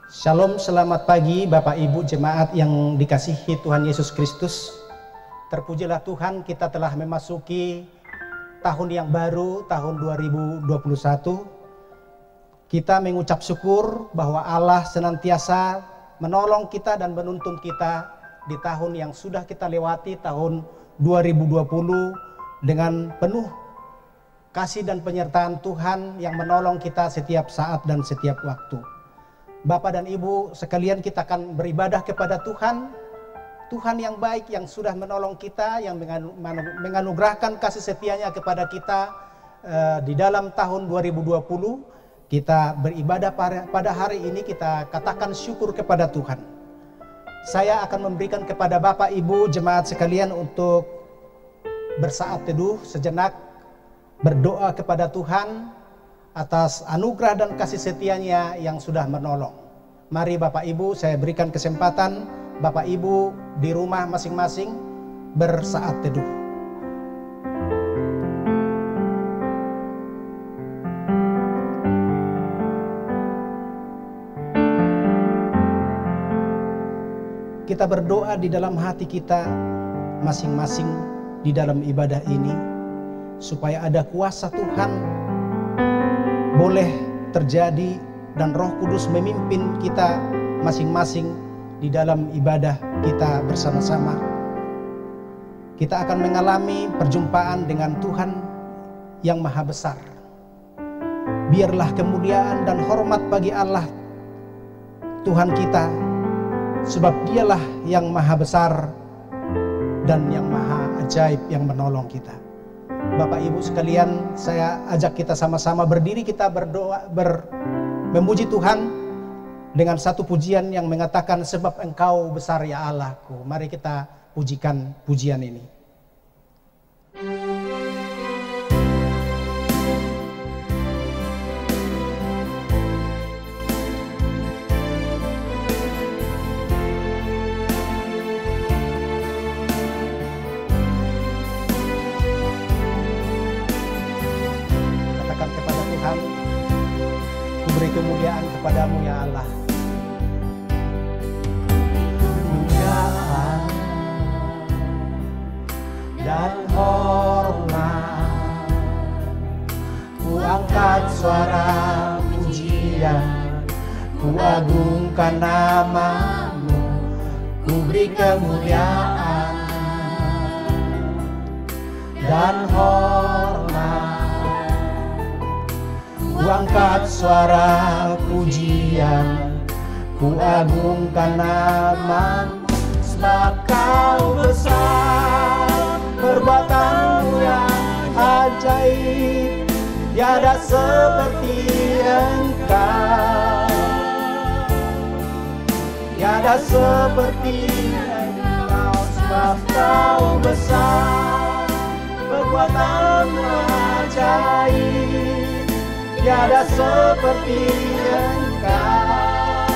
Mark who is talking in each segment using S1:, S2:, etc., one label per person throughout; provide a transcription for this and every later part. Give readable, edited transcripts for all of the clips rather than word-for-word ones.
S1: Shalom, selamat pagi Bapak Ibu jemaat yang dikasihi Tuhan Yesus Kristus. Terpujilah Tuhan, kita telah memasuki tahun yang baru, tahun 2021. Kita mengucap syukur bahwa Allah senantiasa menolong kita dan menuntun kita di tahun yang sudah kita lewati, tahun 2020, dengan penuh kasih dan penyertaan Tuhan yang menolong kita setiap saat dan setiap waktu. Bapak dan Ibu sekalian, kita akan beribadah kepada Tuhan. Tuhan yang baik yang sudah menolong kita, yang menganugerahkan kasih setianya kepada kita di dalam tahun 2020. Kita beribadah pada hari ini, kita katakan syukur kepada Tuhan. Saya akan memberikan kepada Bapak Ibu jemaat sekalian untuk bersaat teduh sejenak, berdoa kepada Tuhan atas anugerah dan kasih setianya yang sudah menolong. Mari Bapak Ibu, saya berikan kesempatan Bapak Ibu di rumah masing-masing bersaat teduh. Kita berdoa di dalam hati kita masing-masing di dalam ibadah ini, supaya ada kuasa Tuhan boleh terjadi dan Roh Kudus memimpin kita masing-masing di dalam ibadah kita bersama-sama. Kita akan mengalami perjumpaan dengan Tuhan yang Maha Besar. Biarlah kemuliaan dan hormat bagi Allah Tuhan kita, sebab Dialah yang Maha Besar dan yang Maha Ajaib yang menolong kita. Bapak Ibu sekalian, saya ajak kita sama-sama berdiri, kita berdoa, memuji Tuhan dengan satu pujian yang mengatakan, sebab Engkau besar ya Allahku. Mari kita pujikan pujian ini. Beri kemuliaan kepadamu ya Allah. Kemuliaan dan hormat, ku angkat suara pujian, ku agungkan namamu, ku beri kemuliaan dan hormat. Ku angkat suara pujian, ku agungkan namamu, sebab Kau besar, perbuatanmu yang ajaib, tiada seperti Engkau, tiada seperti Engkau, sebab Kau besar, perbuatanmu ajaib, tiada seperti Engkau,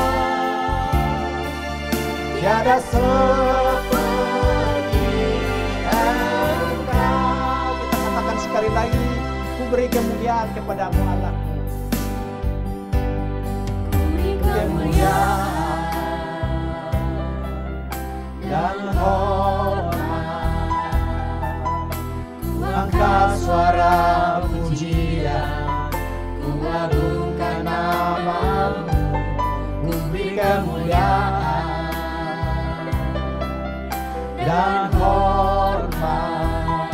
S1: tiada seperti Engkau. Kita katakan sekali lagi, ku beri kemuliaan kepadamu Allahku. Kemuliaan dan hormat, ku angkat suara pujian, ku agungkan namamu, ku beri kemuliaan dan hormat,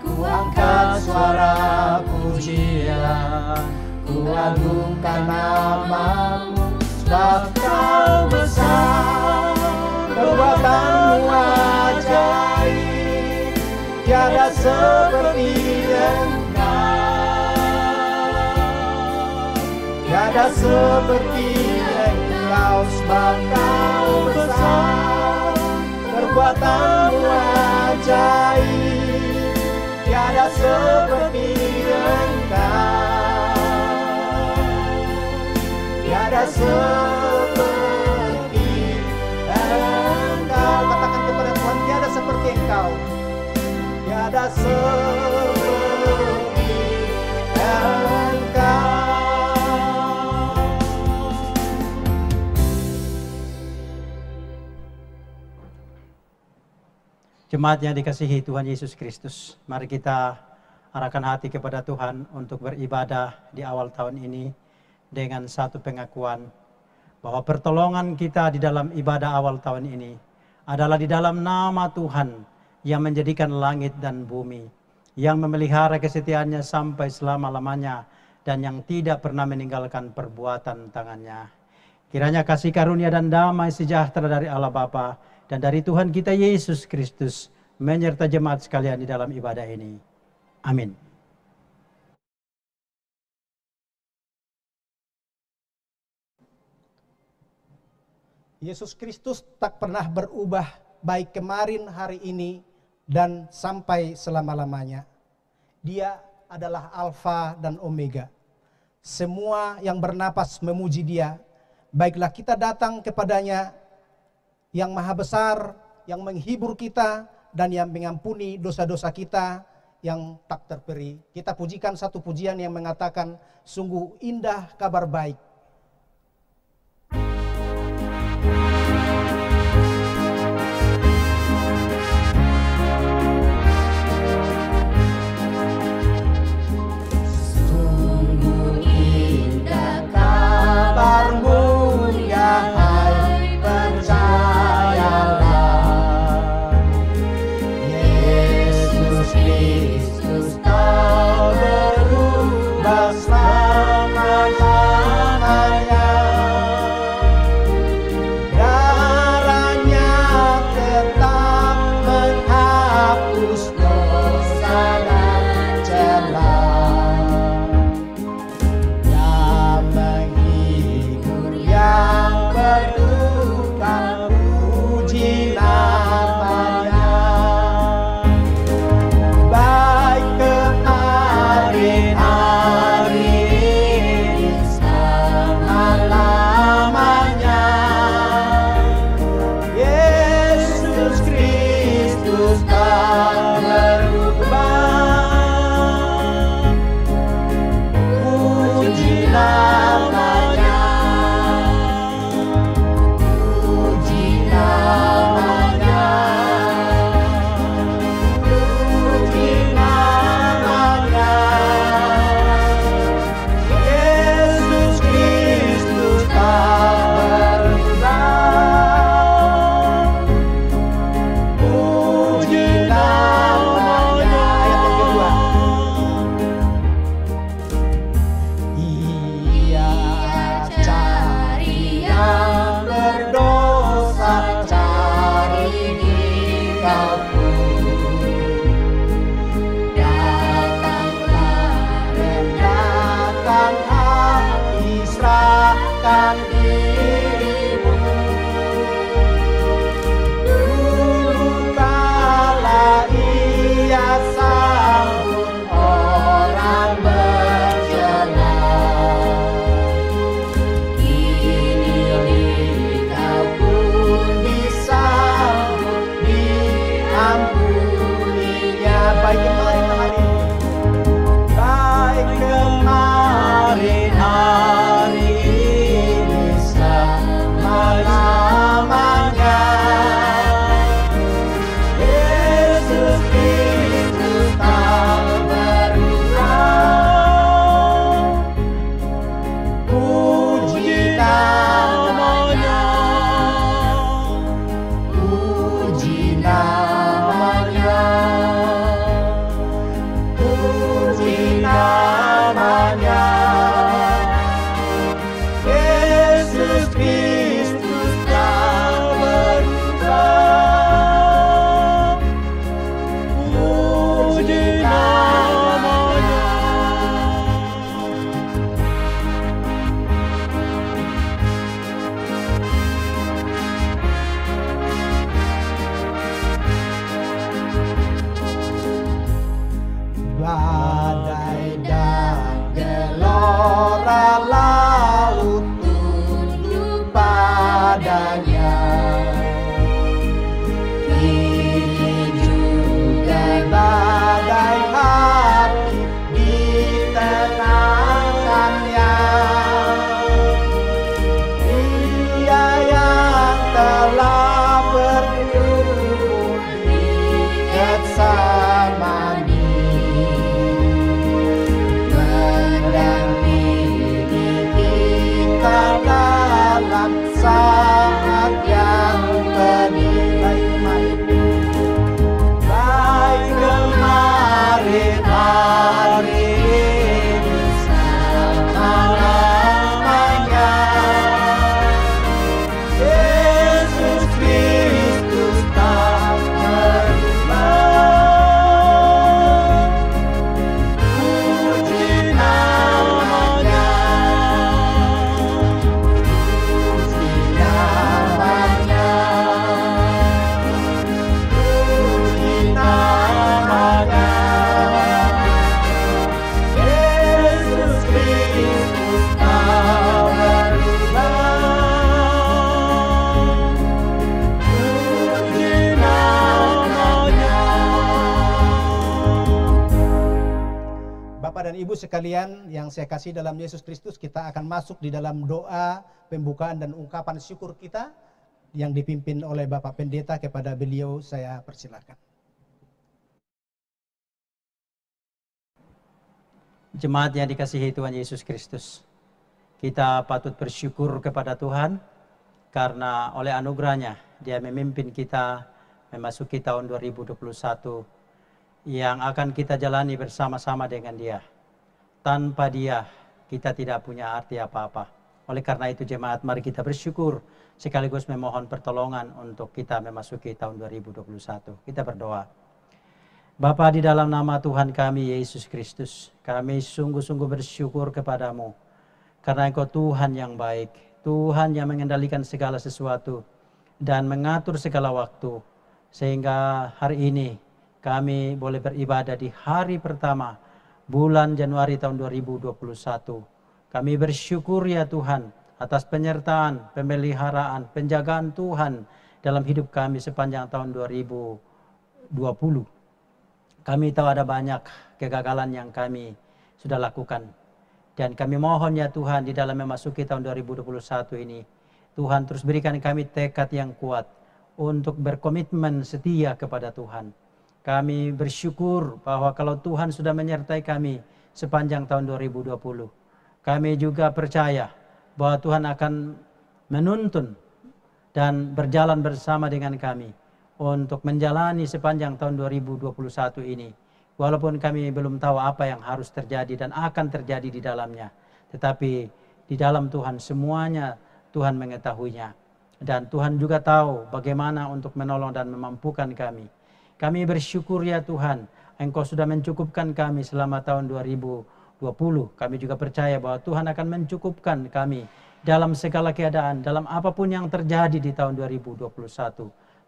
S1: ku angkat suara pujian, ku agungkan namamu, sebab Kau besar, perbuatanmu ajaib, tiada seperti tiada seperti Engkau, sebab Kau besar, perbuatanmu ajaib, tiada seperti Engkau, tiada seperti Engkau. Katakan kepada Tuhan, tiada seperti Engkau, tiada seperti Engkau.
S2: Jemaat yang dikasihi Tuhan Yesus Kristus, mari kita arahkan hati kepada Tuhan untuk beribadah di awal tahun ini dengan satu pengakuan bahwa pertolongan kita di dalam ibadah awal tahun ini adalah di dalam nama Tuhan yang menjadikan langit dan bumi, yang memelihara kesetiaannya sampai selama-lamanya dan yang tidak pernah meninggalkan perbuatan tangannya. Kiranya kasih karunia dan damai sejahtera dari Allah Bapa dan dari Tuhan kita Yesus Kristus menyertai jemaat sekalian di dalam ibadah ini. Amin.
S1: Yesus Kristus tak pernah berubah, baik kemarin, hari ini, dan sampai selama-lamanya. Dia adalah Alfa dan Omega. Semua yang bernapas memuji Dia. Baiklah kita datang kepadanya yang maha besar, yang menghibur kita, dan yang mengampuni dosa-dosa kita yang tak terperi. Kita pujikan satu pujian yang mengatakan, sungguh indah kabar baik.
S3: Baik kemarin hari ini
S1: saat yang penuh baik kemarin hari ini selama-lamanya. Yesus Kristus tak berubah, puji namanya, puji namanya, puji namanya. Yesus Kristus tak berubah, puji namanya. Bapak dan Ibu sekalian yang saya kasih dalam Yesus Kristus, kita akan masuk di dalam doa pembukaan dan ungkapan syukur kita yang dipimpin oleh Bapak Pendeta. Kepada beliau saya persilakan.
S2: Jemaat yang dikasihi Tuhan Yesus Kristus, kita patut bersyukur kepada Tuhan karena oleh anugerahnya Dia memimpin kita memasuki tahun 2021 yang akan kita jalani bersama-sama dengan Dia. Tanpa Dia kita tidak punya arti apa-apa. Oleh karena itu jemaat, mari kita bersyukur sekaligus memohon pertolongan untuk kita memasuki tahun 2021. Kita berdoa. Bapa, di dalam nama Tuhan kami Yesus Kristus, kami sungguh-sungguh bersyukur kepadamu karena Engkau Tuhan yang baik, Tuhan yang mengendalikan segala sesuatu dan mengatur segala waktu, sehingga hari ini kami boleh beribadah di hari pertama bulan Januari tahun 2021. Kami bersyukur ya Tuhan atas penyertaan, pemeliharaan, penjagaan Tuhan dalam hidup kami sepanjang tahun 2020. Kami tahu ada banyak kegagalan yang kami sudah lakukan. Dan kami mohon ya Tuhan di dalam memasuki tahun 2021 ini, Tuhan terus berikan kami tekad yang kuat untuk berkomitmen setia kepada Tuhan. Kami bersyukur bahwa kalau Tuhan sudah menyertai kami sepanjang tahun 2020, kami juga percaya bahwa Tuhan akan menuntun dan berjalan bersama dengan kami untuk menjalani sepanjang tahun 2021 ini. Walaupun kami belum tahu apa yang harus terjadi dan akan terjadi di dalamnya. Tetapi di dalam Tuhan semuanya Tuhan mengetahuinya. Dan Tuhan juga tahu bagaimana untuk menolong dan memampukan kami. Kami bersyukur ya Tuhan, Engkau sudah mencukupkan kami selama tahun 2020. Kami juga percaya bahwa Tuhan akan mencukupkan kami dalam segala keadaan, dalam apapun yang terjadi di tahun 2021.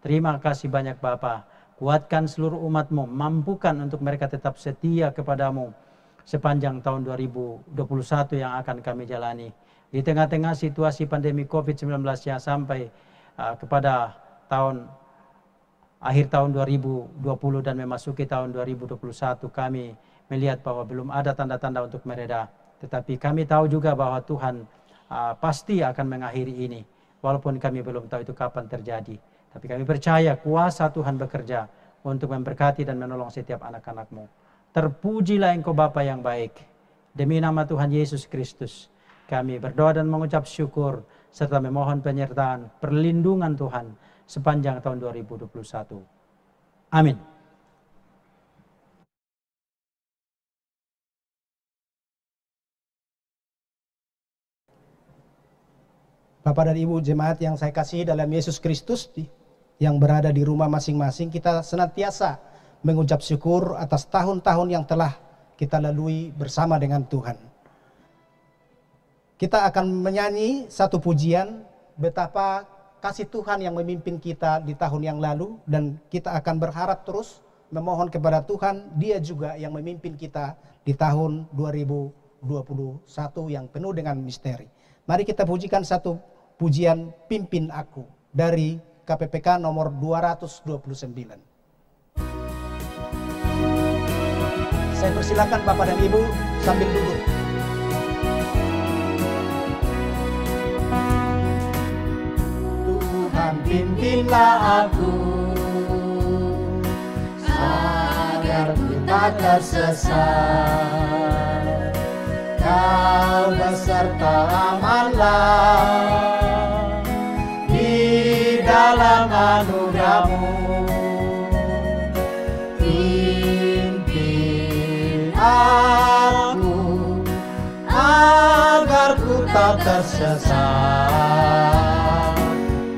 S2: Terima kasih banyak Bapa. Kuatkan seluruh umat-Mu, mampukan untuk mereka tetap setia kepadamu sepanjang tahun 2021 yang akan kami jalani. Di tengah-tengah situasi pandemi COVID-19 yang sampai kepada akhir tahun 2020 dan memasuki tahun 2021, kami melihat bahwa belum ada tanda-tanda untuk mereda. Tetapi kami tahu juga bahwa Tuhan pasti akan mengakhiri ini, walaupun kami belum tahu itu kapan terjadi. Tapi kami percaya kuasa Tuhan bekerja untuk memberkati dan menolong setiap anak-anak-Mu. Terpujilah Engkau Bapa yang baik. Demi nama Tuhan Yesus Kristus, kami berdoa dan mengucap syukur serta memohon penyertaan, perlindungan Tuhan sepanjang tahun 2021. Amin.
S1: Bapak dan Ibu jemaat yang saya kasih dalam Yesus Kristus, yang berada di rumah masing-masing, kita senantiasa mengucap syukur atas tahun-tahun yang telah kita lalui bersama dengan Tuhan. Kita akan menyanyi satu pujian betapa kasih Tuhan yang memimpin kita di tahun yang lalu, dan kita akan berharap terus memohon kepada Tuhan, Dia juga yang memimpin kita di tahun 2021 yang penuh dengan misteri. Mari kita pujikan satu pujian Pimpin Aku dari KPPK nomor 229. Saya persilakan Bapak dan Ibu sambil duduk. Tuhan pimpinlah aku agar ku tak tersesat. Kau beserta amanlah
S2: tak tersesat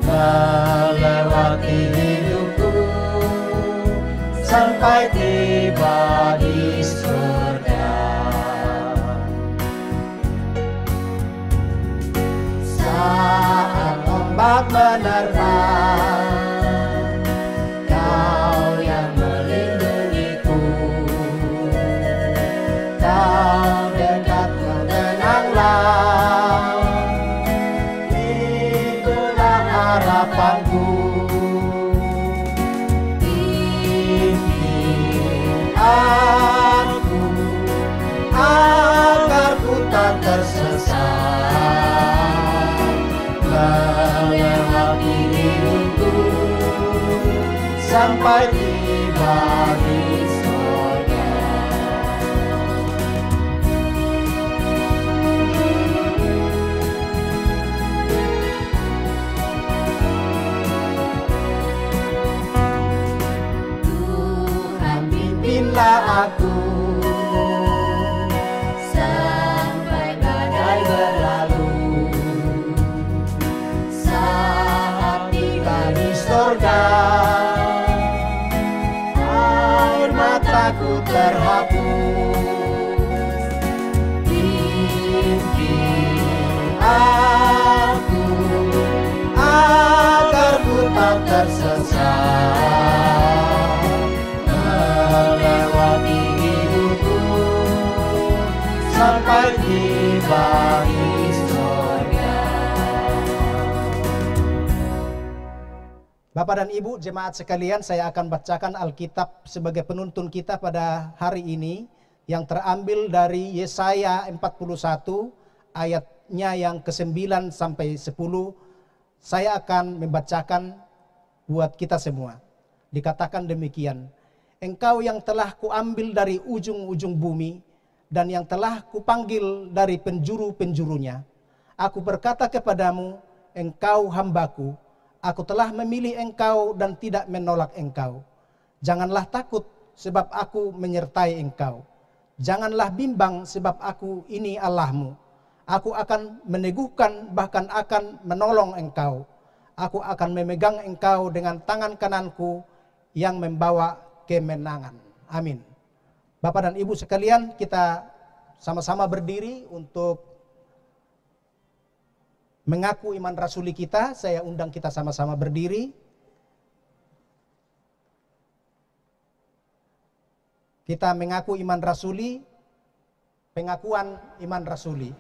S2: melewati hidupku sampai tiba di surga. Saat ombak menerpa, Kau yang melindungiku. Kau dekat, Kau tenanglah, itulah harapanku. Pimpin aku agar ku tak tersesat melewati hidupku sampai tiba di surga. Tuhan, pimpinlah aku sampai badai berlalu. Saat tiba di surga, air mataku terhapus. Pimpin aku agar ku tak tersesat melewati hidupku sampai tiba di surga.
S1: Bapak dan Ibu jemaat sekalian, saya akan bacakan Alkitab sebagai penuntun kita pada hari ini yang terambil dari Yesaya 41 ayatnya yang ke-9 sampai 10. Saya akan membacakan buat kita semua. Dikatakan demikian, Engkau yang telah kuambil dari ujung-ujung bumi dan yang telah kupanggil dari penjuru-penjurunya. Aku berkata kepadamu, Engkau hambaku, aku telah memilih engkau dan tidak menolak engkau. Janganlah takut sebab aku menyertai engkau. Janganlah bimbang sebab aku ini Allahmu. Aku akan meneguhkan bahkan akan menolong engkau. Aku akan memegang engkau dengan tangan kananku yang membawa kemenangan. Amin. Bapak dan Ibu sekalian, kita sama-sama berdiri untuk mengaku iman rasuli kita. Saya undang kita sama-sama berdiri. Kita mengaku iman rasuli, pengakuan iman rasuli.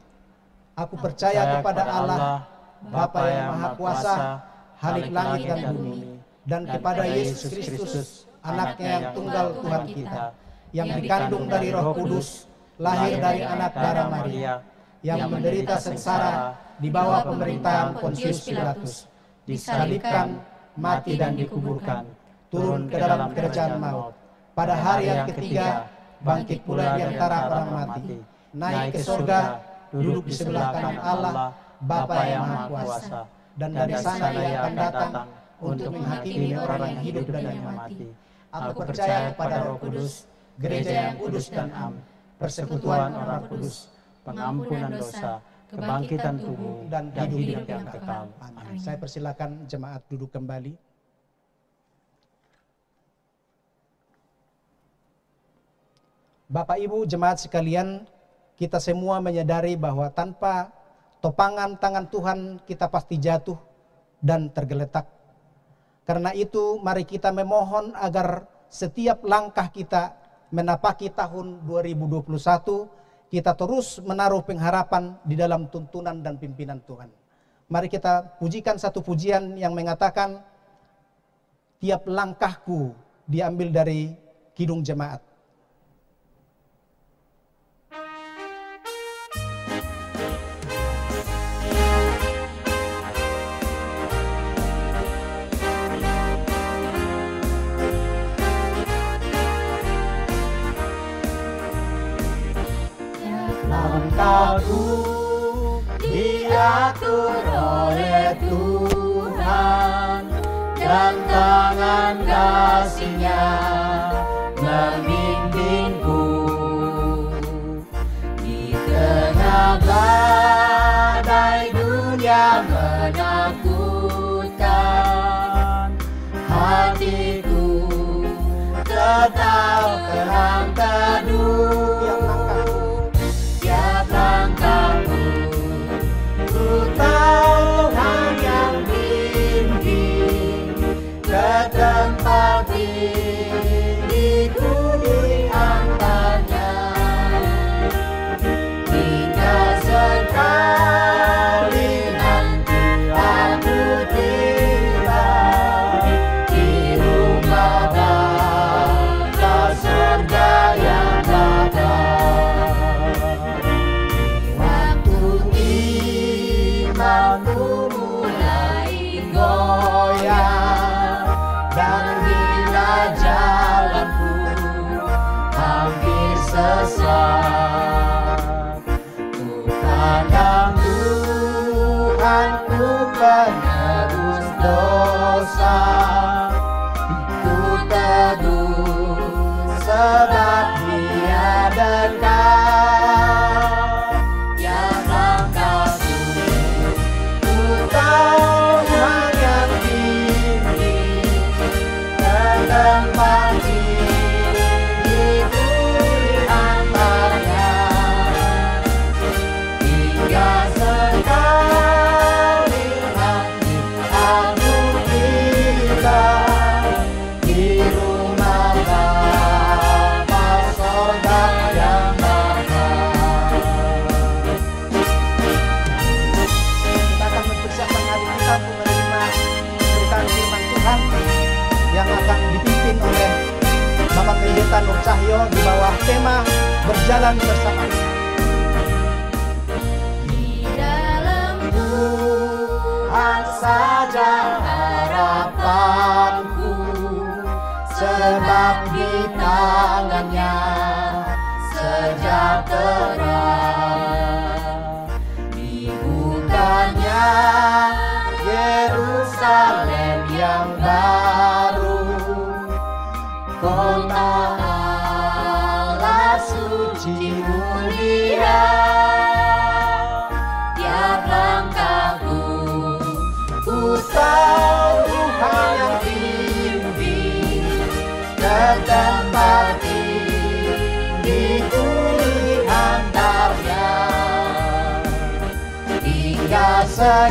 S1: Aku percaya kepada Allah, Bapa yang Maha Kuasa, Khalik langit dan bumi, dan kepada Yesus Kristus, anaknya yang tunggal Tuhan kita, yang dikandung dari Roh Kudus, lahir dari anak darah Maria, yang menderita sengsara di bawah pemerintahan Pontius Pilatus, disalibkan, mati dan dikuburkan, turun ke dalam kerajaan maut. Pada hari yang ketiga, bangkit pula di antara orang mati, naik ke surga, duduk di sebelah kanan Allah, Bapa yang Maha Kuasa, dan dari sana Ia akan datang untuk menghakimi orang yang hidup dan yang mati. Aku percaya kepada Roh Kudus, gereja yang kudus dan am, persekutuan orang kudus, pengampunan dosa, kebangkitan tubuh, dan hidup yang kekal. Amin. Saya persilakan jemaat duduk kembali. Bapak Ibu jemaat sekalian, kita semua menyadari bahwa tanpa topangan tangan Tuhan kita pasti jatuh dan tergeletak. Karena itu mari kita memohon agar setiap langkah kita menapaki tahun 2021, kita terus menaruh pengharapan di dalam tuntunan dan pimpinan Tuhan. Mari kita pujikan satu pujian yang mengatakan, tiap langkahku diambil dari Kidung Jemaat. Langkahku diatur oleh Tuhan, dan tangan kasih-Nya memimpinku. Di tengah badai
S3: yang menakutkan, hatiku tetap tenang teduh. Tiap langkahku ku tahu Tuhan yang bimbing ke tempat diriku diantarnya. Hingga sekali nanti aku tiba di rumah Bapa surga yang bakal. Waktu imanku mulai goyah dan bila jalanku hampir sesat, ku pandang Tuhanku penerus dosa. Ku teduh sebab Dia dekat. Yang langkahku ku tahu Tuhan yang bimbing ke tempat diriku diantarnya. Hingga sekali nanti aku tiba di rumah Bapa surga yang bakal.
S1: Kita akan mempersiapkan hati kita untuk menerima pemberitaan firman Tuhan yang akan dipimpin oleh Bapak Pendeta Nur Cahyo di bawah tema berjalan bersama.
S3: Di dalam Tuhan saja harapanku, sebab di tangannya sejahtera. Dibukanya Yerusalem yang baru, kota Allah suci mulia. Tiap langkahku ku tahu Tuhan yang bimbing ke tempat diriku diantarnya. Hingga sekali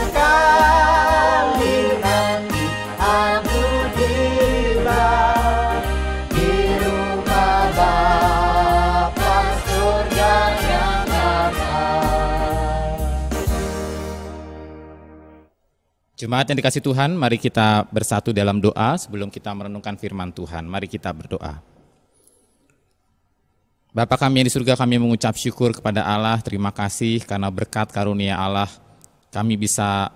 S3: nanti aku tiba di rumah Bapa surga yang bakal.
S4: Jemaat yang dikasih Tuhan, mari kita bersatu dalam doa sebelum kita merenungkan firman Tuhan. Mari kita berdoa. Bapa kami yang di surga, kami mengucap syukur kepada Allah. Terima kasih karena berkat karunia Allah kami bisa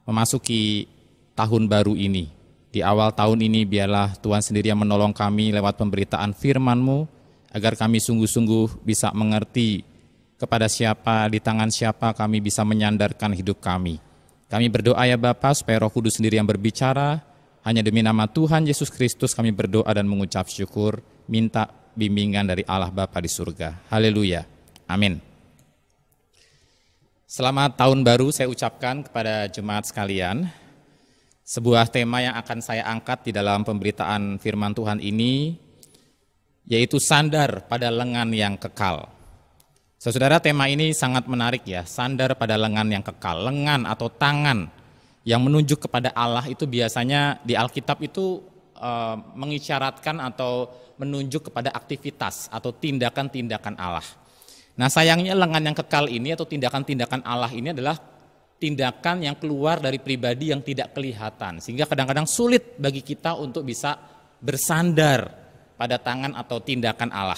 S4: memasuki tahun baru ini. Di awal tahun ini biarlah Tuhan sendiri yang menolong kami lewat pemberitaan firman-Mu, agar kami sungguh-sungguh bisa mengerti kepada siapa, di tangan siapa kami bisa menyandarkan hidup kami. Kami berdoa ya Bapa supaya Roh Kudus sendiri yang berbicara. Hanya demi nama Tuhan Yesus Kristus kami berdoa dan mengucap syukur, minta bimbingan dari Allah Bapa di surga. Haleluya. Amin. Selamat tahun baru saya ucapkan kepada jemaat sekalian. Sebuah tema yang akan saya angkat di dalam pemberitaan firman Tuhan ini, yaitu sandar pada lengan yang kekal. Saudara, tema ini sangat menarik ya, sandar pada lengan yang kekal. Lengan atau tangan yang menunjuk kepada Allah itu biasanya di Alkitab itu mengisyaratkan atau menunjuk kepada aktivitas atau tindakan-tindakan Allah. Nah sayangnya lengan yang kekal ini atau tindakan-tindakan Allah ini adalah tindakan yang keluar dari pribadi yang tidak kelihatan. Sehingga kadang-kadang sulit bagi kita untuk bisa bersandar pada tangan atau tindakan Allah.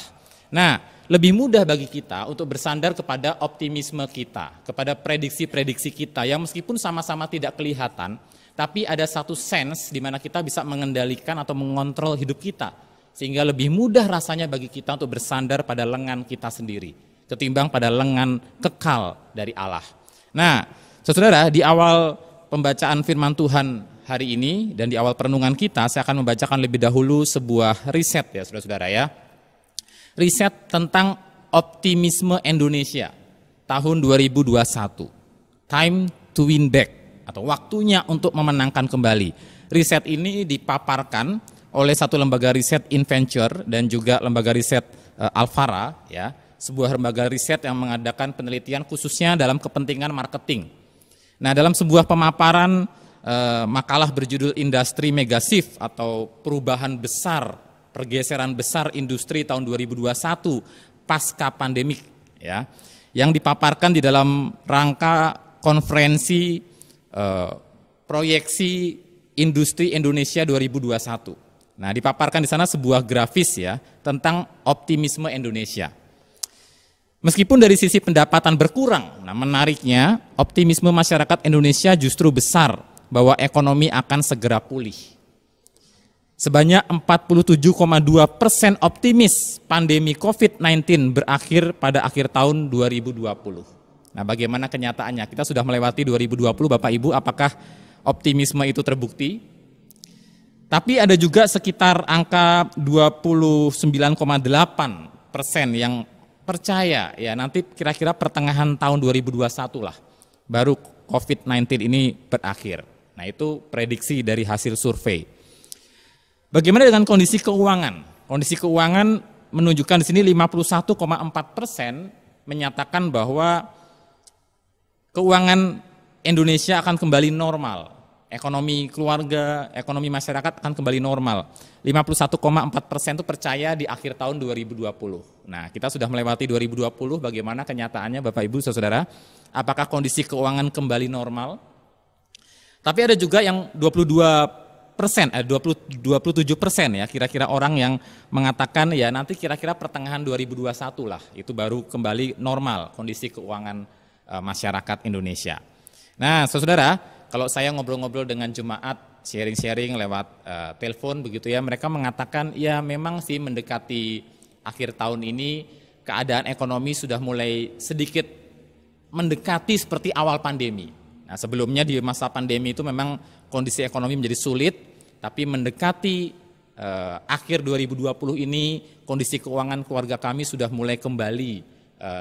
S4: Nah lebih mudah bagi kita untuk bersandar kepada optimisme kita, kepada prediksi-prediksi kita yang meskipun sama-sama tidak kelihatan, tapi ada satu sense di mana kita bisa mengendalikan atau mengontrol hidup kita. Sehingga lebih mudah rasanya bagi kita untuk bersandar pada lengan kita sendiri ketimbang pada lengan kekal dari Allah. Nah, saudara, di awal pembacaan firman Tuhan hari ini dan di awal perenungan kita, saya akan membacakan lebih dahulu sebuah riset ya saudara-saudara ya. Riset tentang optimisme Indonesia tahun 2021. Time to win back atau waktunya untuk memenangkan kembali. Riset ini dipaparkan oleh satu lembaga riset Inventure dan juga lembaga riset Alfara, ya, sebuah lembaga riset yang mengadakan penelitian khususnya dalam kepentingan marketing. Nah, dalam sebuah pemaparan makalah berjudul Industry Megashift atau perubahan besar, pergeseran besar industri tahun 2021 pasca pandemik, ya, yang dipaparkan di dalam rangka konferensi proyeksi industri Indonesia 2021. Nah, dipaparkan di sana sebuah grafis, ya, tentang optimisme Indonesia. Meskipun dari sisi pendapatan berkurang, nah menariknya optimisme masyarakat Indonesia justru besar bahwa ekonomi akan segera pulih. Sebanyak 47,2% optimis pandemi COVID-19 berakhir pada akhir tahun 2020. Nah, bagaimana kenyataannya? Kita sudah melewati 2020, Bapak Ibu, apakah optimisme itu terbukti? Tapi ada juga sekitar angka 29,8% yang percaya, ya, nanti kira-kira pertengahan tahun 2021 lah baru COVID-19 ini berakhir. Nah, itu prediksi dari hasil survei. Bagaimana dengan kondisi keuangan? Kondisi keuangan menunjukkan di sini 51,4% menyatakan bahwa keuangan Indonesia akan kembali normal. Ekonomi keluarga, ekonomi masyarakat akan kembali normal. 51,4% itu percaya di akhir tahun 2020. Nah, kita sudah melewati 2020, bagaimana kenyataannya Bapak Ibu Saudara? Apakah kondisi keuangan kembali normal? Tapi ada juga yang 27% ya, kira-kira orang yang mengatakan ya nanti kira-kira pertengahan 2021 lah, itu baru kembali normal kondisi keuangan masyarakat Indonesia. Nah, Saudara, kalau saya ngobrol-ngobrol dengan jemaat, sharing-sharing lewat telepon begitu ya, mereka mengatakan ya memang sih mendekati akhir tahun ini keadaan ekonomi sudah mulai sedikit mendekati seperti awal pandemi. Nah, sebelumnya di masa pandemi itu memang kondisi ekonomi menjadi sulit, tapi mendekati akhir 2020 ini kondisi keuangan keluarga kami sudah mulai kembali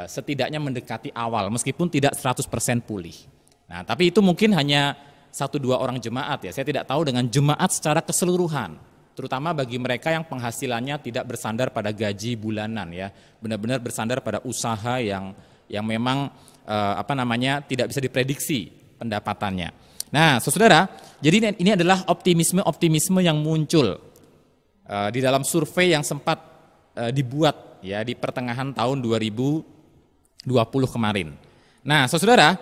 S4: setidaknya mendekati awal meskipun tidak 100% pulih. Nah, tapi itu mungkin hanya 1-2 orang jemaat ya. Saya tidak tahu dengan jemaat secara keseluruhan, terutama bagi mereka yang penghasilannya tidak bersandar pada gaji bulanan ya, benar-benar bersandar pada usaha yang memang tidak bisa diprediksi pendapatannya. Nah, Saudara, jadi ini adalah optimisme yang muncul di dalam survei yang sempat dibuat ya di pertengahan tahun 2020 kemarin. Nah, Saudara,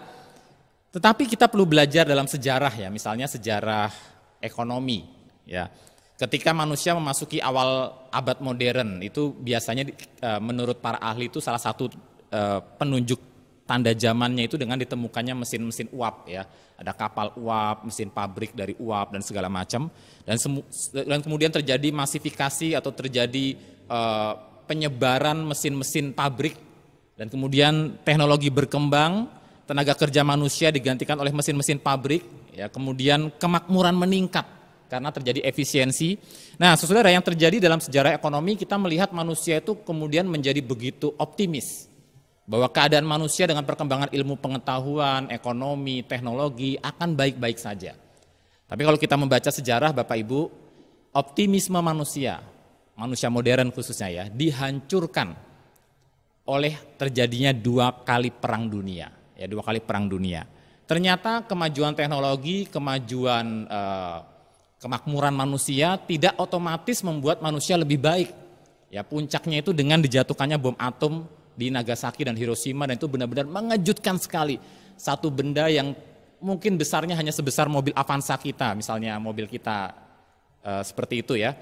S4: tetapi kita perlu belajar dalam sejarah ya, misalnya sejarah ekonomi ya. Ketika manusia memasuki awal abad modern itu biasanya menurut para ahli itu salah satu penunjuk tanda zamannya itu dengan ditemukannya mesin-mesin uap ya. Ada kapal uap, mesin pabrik dari uap dan segala macam, dan kemudian terjadi masifikasi atau terjadi penyebaran mesin-mesin pabrik, dan kemudian teknologi berkembang, tenaga kerja manusia digantikan oleh mesin-mesin pabrik, ya, kemudian kemakmuran meningkat karena terjadi efisiensi. Nah, Saudara, yang terjadi dalam sejarah ekonomi, kita melihat manusia itu kemudian menjadi begitu optimis bahwa keadaan manusia dengan perkembangan ilmu pengetahuan, ekonomi, teknologi akan baik-baik saja. Tapi kalau kita membaca sejarah Bapak Ibu, optimisme manusia modern khususnya ya, dihancurkan oleh terjadinya 2 kali perang dunia. Ya, 2 kali perang dunia. Ternyata kemajuan teknologi, kemajuan kemakmuran manusia tidak otomatis membuat manusia lebih baik. Ya, puncaknya itu dengan dijatuhkannya bom atom di Nagasaki dan Hiroshima, dan itu benar-benar mengejutkan sekali. Satu benda yang mungkin besarnya hanya sebesar mobil Avanza kita, misalnya mobil kita seperti itu ya,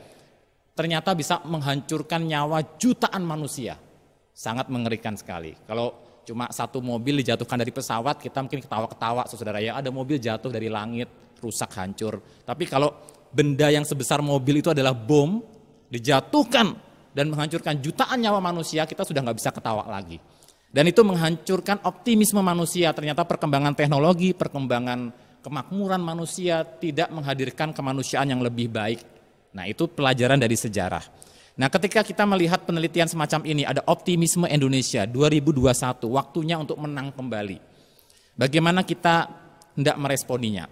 S4: ternyata bisa menghancurkan nyawa jutaan manusia. Sangat mengerikan sekali. Kalau cuma satu mobil dijatuhkan dari pesawat, kita mungkin ketawa-ketawa Saudara ya, ada mobil jatuh dari langit, rusak, hancur. Tapi kalau benda yang sebesar mobil itu adalah bom, dijatuhkan dan menghancurkan jutaan nyawa manusia, kita sudah nggak bisa ketawa lagi. Dan itu menghancurkan optimisme manusia. Ternyata perkembangan teknologi, perkembangan kemakmuran manusia tidak menghadirkan kemanusiaan yang lebih baik. Nah, itu pelajaran dari sejarah. Nah, ketika kita melihat penelitian semacam ini, ada optimisme Indonesia 2021, waktunya untuk menang kembali. Bagaimana kita hendak meresponinya.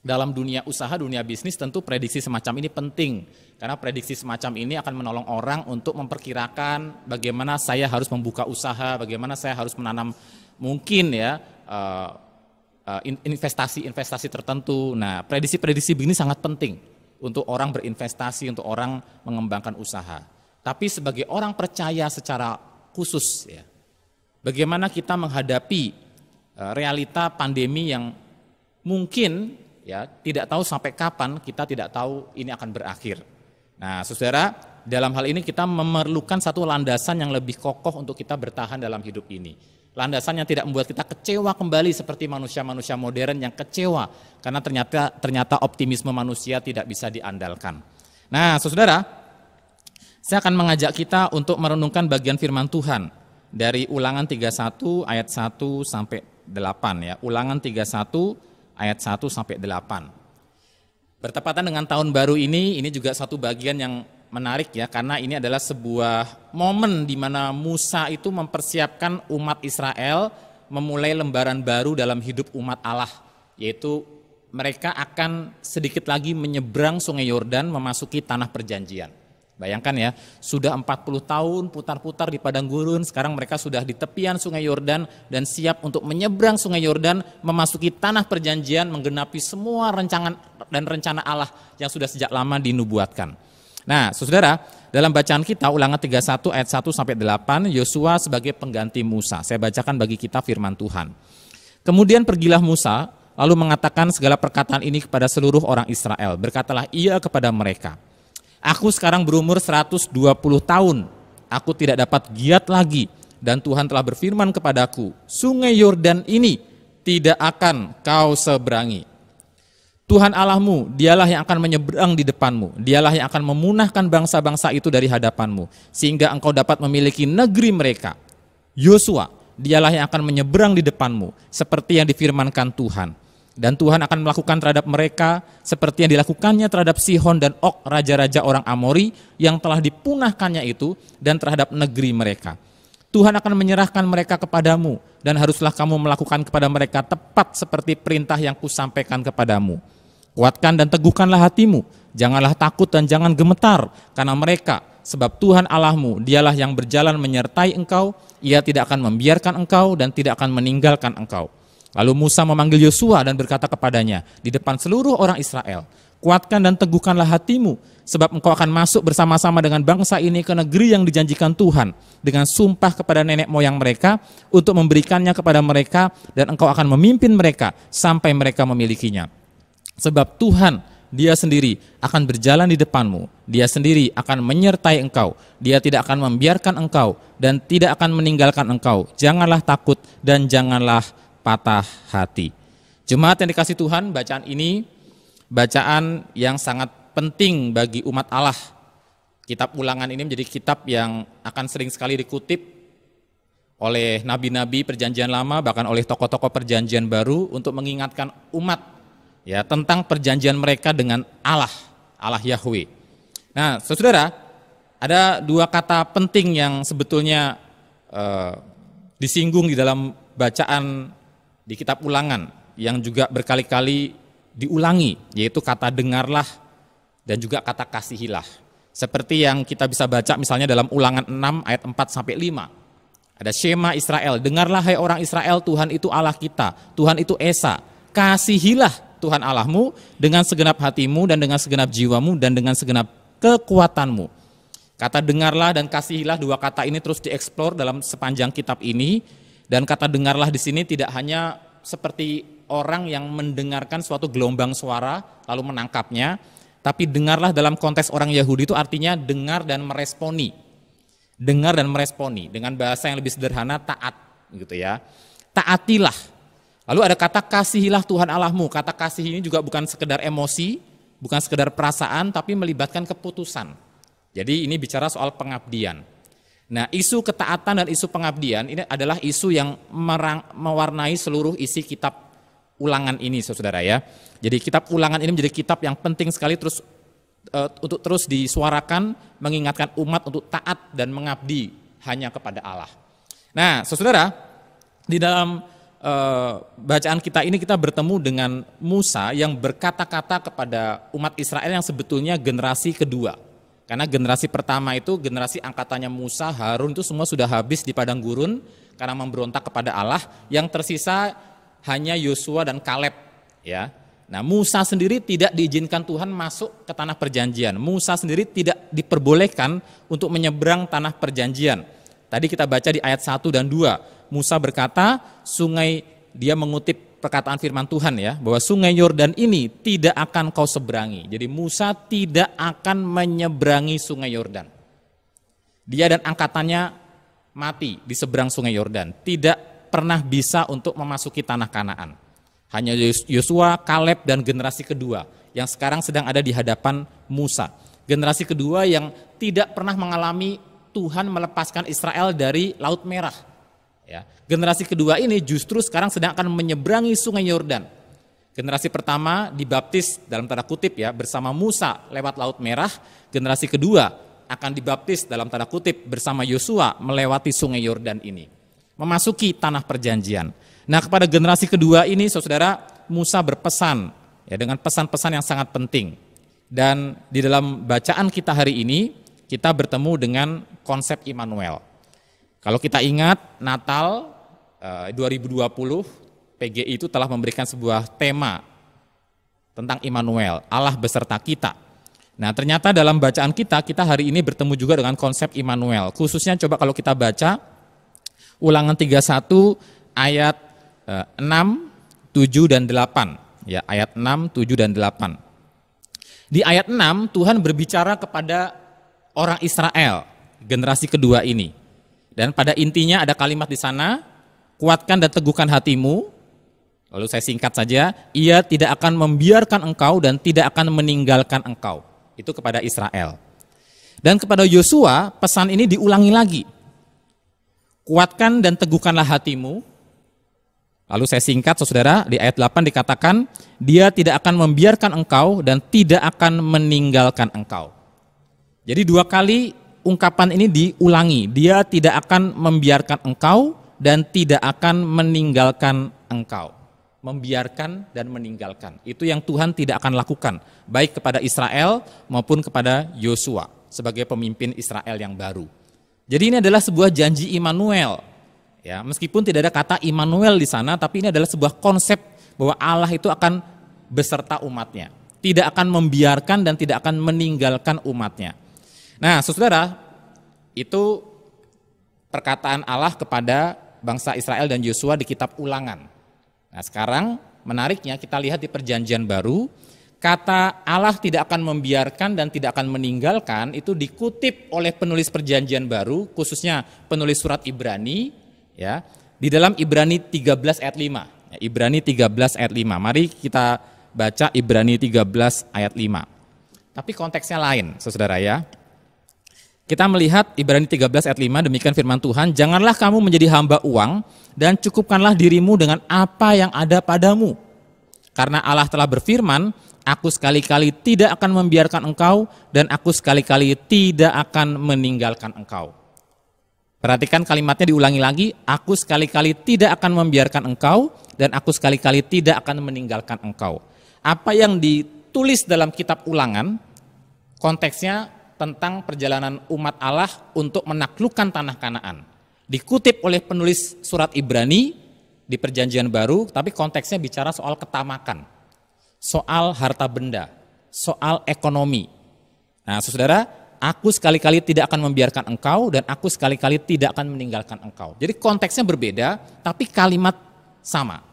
S4: Dalam dunia usaha, dunia bisnis tentu prediksi semacam ini penting. Karena prediksi semacam ini akan menolong orang untuk memperkirakan bagaimana saya harus membuka usaha, bagaimana saya harus menanam mungkin ya investasi-investasi tertentu. Nah, prediksi-prediksi begini sangat penting untuk orang berinvestasi, untuk orang mengembangkan usaha. Tapi sebagai orang percaya secara khusus ya, bagaimana kita menghadapi realita pandemi yang mungkin ya tidak tahu sampai kapan, kita tidak tahu ini akan berakhir. Nah, saudara, dalam hal ini kita memerlukan satu landasan yang lebih kokoh untuk kita bertahan dalam hidup ini. Landasan yang tidak membuat kita kecewa kembali seperti manusia-manusia modern yang kecewa karena ternyata optimisme manusia tidak bisa diandalkan. Nah, saudara, saya akan mengajak kita untuk merenungkan bagian firman Tuhan dari Ulangan 31 ayat 1 sampai 8 ya. Ulangan 31 ayat 1 sampai 8. Bertepatan dengan tahun baru ini juga satu bagian yang menarik ya, karena ini adalah sebuah momen di mana Musa itu mempersiapkan umat Israel memulai lembaran baru dalam hidup umat Allah, yaitu mereka akan sedikit lagi menyeberang Sungai Yordan memasuki tanah perjanjian. Bayangkan ya, sudah 40 tahun putar-putar di padang gurun, sekarang mereka sudah di tepian Sungai Yordan dan siap untuk menyeberang Sungai Yordan memasuki tanah perjanjian, menggenapi semua rancangan dan rencana Allah yang sudah sejak lama dinubuatkan. Nah, saudara, dalam bacaan kita Ulangan 31 ayat 1 sampai 8, Yosua sebagai pengganti Musa. Saya bacakan bagi kita firman Tuhan. Kemudian pergilah Musa, lalu mengatakan segala perkataan ini kepada seluruh orang Israel. Berkatalah ia kepada mereka, aku sekarang berumur 120 tahun, aku tidak dapat giat lagi, dan Tuhan telah berfirman kepadaku, Sungai Yordan ini tidak akan kau seberangi. Tuhan Allahmu, dialah yang akan menyeberang di depanmu, dialah yang akan memunahkan bangsa-bangsa itu dari hadapanmu, sehingga engkau dapat memiliki negeri mereka. Yosua, dialah yang akan menyeberang di depanmu, seperti yang difirmankan Tuhan. Dan Tuhan akan melakukan terhadap mereka seperti yang dilakukannya terhadap Sihon dan Og, raja-raja orang Amori yang telah dipunahkannya itu, dan terhadap negeri mereka. Tuhan akan menyerahkan mereka kepadamu, dan haruslah kamu melakukan kepada mereka tepat seperti perintah yang kusampaikan kepadamu. Kuatkan dan teguhkanlah hatimu, janganlah takut dan jangan gemetar karena mereka, sebab Tuhan Allahmu, dialah yang berjalan menyertai engkau, ia tidak akan membiarkan engkau dan tidak akan meninggalkan engkau. Lalu Musa memanggil Yosua dan berkata kepadanya di depan seluruh orang Israel, kuatkan dan teguhkanlah hatimu, sebab engkau akan masuk bersama-sama dengan bangsa ini ke negeri yang dijanjikan Tuhan, dengan sumpah kepada nenek moyang mereka, untuk memberikannya kepada mereka, dan engkau akan memimpin mereka sampai mereka memilikinya. Sebab Tuhan, Dia sendiri akan berjalan di depanmu, Dia sendiri akan menyertai engkau, Dia tidak akan membiarkan engkau, dan tidak akan meninggalkan engkau. Janganlah takut dan janganlah patah hati. Jemaat yang dikasihi Tuhan, bacaan ini bacaan yang sangat penting bagi umat Allah. Kitab Ulangan ini menjadi kitab yang akan sering sekali dikutip oleh nabi-nabi perjanjian lama, bahkan oleh tokoh-tokoh perjanjian baru untuk mengingatkan umat ya tentang perjanjian mereka dengan Allah Yahweh. Nah, saudara, ada dua kata penting yang sebetulnya disinggung di dalam bacaan di kitab Ulangan yang juga berkali-kali diulangi, yaitu kata dengarlah dan juga kata kasihilah. Seperti yang kita bisa baca misalnya dalam Ulangan 6 ayat 4 sampai 5. Ada Shema Israel, dengarlah hai orang Israel, Tuhan itu Allah kita, Tuhan itu Esa. Kasihilah Tuhan Allahmu dengan segenap hatimu dan dengan segenap jiwamu dan dengan segenap kekuatanmu. Kata dengarlah dan kasihilah, dua kata ini terus dieksplor dalam sepanjang kitab ini. Dan kata dengarlah di sini tidak hanya seperti orang yang mendengarkan suatu gelombang suara lalu menangkapnya, tapi dengarlah dalam konteks orang Yahudi itu artinya dengar dan meresponi. Dengar dan meresponi dengan bahasa yang lebih sederhana, taat gitu ya. Taatilah. Lalu ada kata kasihilah Tuhan Allahmu. Kata kasih ini juga bukan sekedar emosi, bukan sekedar perasaan, tapi melibatkan keputusan. Jadi ini bicara soal pengabdian. Nah, isu ketaatan dan isu pengabdian ini adalah isu yang mewarnai seluruh isi kitab Ulangan ini, saudara ya. Jadi kitab Ulangan ini menjadi kitab yang penting sekali untuk terus disuarakan, mengingatkan umat untuk taat dan mengabdi hanya kepada Allah. Nah, saudara, di dalam bacaan kita ini kita bertemu dengan Musa yang berkata-kata kepada umat Israel yang sebetulnya generasi kedua. Karena generasi pertama itu generasi angkatannya Musa, Harun itu semua sudah habis di padang gurun karena memberontak kepada Allah. Yang tersisa hanya Yosua dan Kaleb, ya. Nah, Musa sendiri tidak diizinkan Tuhan masuk ke tanah perjanjian. Musa sendiri tidak diperbolehkan untuk menyeberang tanah perjanjian. Tadi kita baca di ayat 1 dan 2. Musa berkata, dia mengutip perkataan firman Tuhan ya, bahwa sungai Yordan ini tidak akan kau seberangi. Jadi Musa tidak akan menyeberangi sungai Yordan. Dia dan angkatannya mati di seberang sungai Yordan. Tidak pernah bisa untuk memasuki tanah Kanaan. Hanya Yosua, Kaleb, dan generasi kedua yang sekarang sedang ada di hadapan Musa. Generasi kedua yang tidak pernah mengalami Tuhan melepaskan Israel dari Laut Merah. Ya. Generasi kedua ini justru sekarang sedang akan menyeberangi sungai Yordan. Generasi pertama dibaptis dalam tanda kutip ya bersama Musa lewat Laut Merah. Generasi kedua akan dibaptis dalam tanda kutip bersama Yosua melewati sungai Yordan ini. Memasuki tanah perjanjian. Nah, kepada generasi kedua ini saudara, Musa berpesan ya dengan pesan-pesan yang sangat penting. Dan di dalam bacaan kita hari ini kita bertemu dengan konsep Immanuel. Kalau kita ingat Natal 2020, PGI itu telah memberikan sebuah tema tentang Immanuel, Allah beserta kita. Nah, ternyata dalam bacaan kita hari ini bertemu juga dengan konsep Immanuel. Khususnya coba kalau kita baca Ulangan 31 ayat 6, 7 dan 8. Ya, ayat 6, 7 dan 8. Di ayat 6 Tuhan berbicara kepada orang Israel, generasi kedua ini. Dan pada intinya ada kalimat di sana, kuatkan dan teguhkan hatimu. Lalu saya singkat saja, ia tidak akan membiarkan engkau dan tidak akan meninggalkan engkau. Itu kepada Israel. Dan kepada Yosua pesan ini diulangi lagi. Kuatkan dan teguhkanlah hatimu. Lalu saya singkat saudara, di ayat 8 dikatakan, dia tidak akan membiarkan engkau dan tidak akan meninggalkan engkau. Jadi dua kali ungkapan ini diulangi, dia tidak akan membiarkan engkau dan tidak akan meninggalkan engkau. Membiarkan dan meninggalkan, itu yang Tuhan tidak akan lakukan, baik kepada Israel maupun kepada Yosua sebagai pemimpin Israel yang baru. Jadi ini adalah sebuah janji Immanuel. Ya, meskipun tidak ada kata Immanuel di sana, tapi ini adalah sebuah konsep bahwa Allah itu akan beserta umatnya. Tidak akan membiarkan dan tidak akan meninggalkan umatnya. Nah, saudara, itu perkataan Allah kepada bangsa Israel dan Yosua di kitab Ulangan. Nah, sekarang menariknya kita lihat di perjanjian baru, kata Allah tidak akan membiarkan dan tidak akan meninggalkan itu dikutip oleh penulis perjanjian baru, khususnya penulis surat Ibrani, ya, di dalam Ibrani 13 ayat 5. Ya, Ibrani 13 ayat 5. Mari kita baca Ibrani 13 ayat 5. Tapi konteksnya lain, saudara ya. Kita melihat Ibrani 13 ayat 5, demikian firman Tuhan, janganlah kamu menjadi hamba uang dan cukupkanlah dirimu dengan apa yang ada padamu. Karena Allah telah berfirman, aku sekali-kali tidak akan membiarkan engkau dan aku sekali-kali tidak akan meninggalkan engkau. Perhatikan kalimatnya diulangi lagi, aku sekali-kali tidak akan membiarkan engkau dan aku sekali-kali tidak akan meninggalkan engkau. Apa yang ditulis dalam kitab Ulangan, konteksnya tentang perjalanan umat Allah untuk menaklukkan tanah Kanaan. Dikutip oleh penulis surat Ibrani di perjanjian baru, tapi konteksnya bicara soal ketamakan, soal harta benda, soal ekonomi. Nah, saudara, aku sekali-kali tidak akan membiarkan engkau dan aku sekali-kali tidak akan meninggalkan engkau. Jadi konteksnya berbeda, tapi kalimat sama.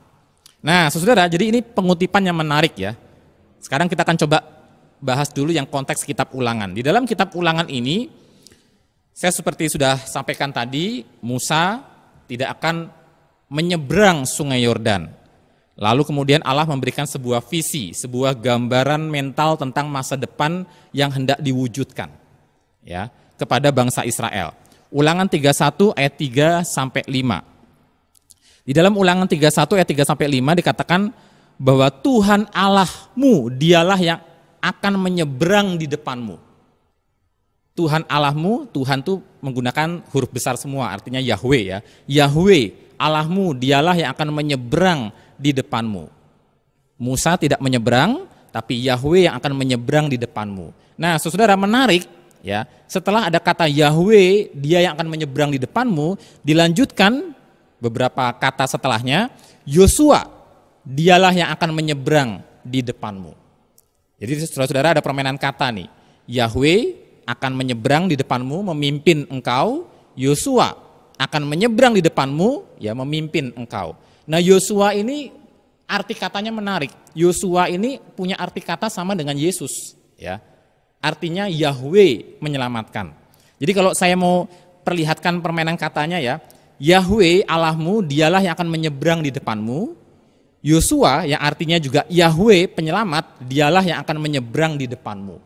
S4: Nah, saudara, jadi ini pengutipan yang menarik ya. Sekarang kita akan coba bahas dulu yang konteks kitab Ulangan. Di dalam kitab Ulangan ini, saya seperti sudah sampaikan tadi, Musa tidak akan menyeberang sungai Yordan. Lalu kemudian Allah memberikan sebuah visi, sebuah gambaran mental tentang masa depan yang hendak diwujudkan ya kepada bangsa Israel. Ulangan 31 ayat 3 sampai 5. Di dalam Ulangan 31 ayat 3 sampai 5 dikatakan bahwa Tuhan Allahmu dialah yang akan menyeberang di depanmu. Tuhan Allahmu, Tuhan itu menggunakan huruf besar semua, artinya Yahweh ya. Yahweh Allahmu dialah yang akan menyeberang di depanmu. Musa tidak menyeberang, tapi Yahweh yang akan menyeberang di depanmu. Nah, saudara, menarik ya. Setelah ada kata Yahweh, dia yang akan menyeberang di depanmu, dilanjutkan beberapa kata setelahnya, Yosua, dialah yang akan menyeberang di depanmu. Jadi saudara-saudara ada permainan kata nih. Yahweh akan menyeberang di depanmu, memimpin engkau. Yosua akan menyeberang di depanmu, ya memimpin engkau. Nah, Yosua ini arti katanya menarik. Yosua ini punya arti kata sama dengan Yesus, ya. Artinya Yahweh menyelamatkan. Jadi kalau saya mau perlihatkan permainan katanya ya, Yahweh Allahmu dialah yang akan menyeberang di depanmu. Yosua yang artinya juga Yahweh penyelamat, dialah yang akan menyeberang di depanmu.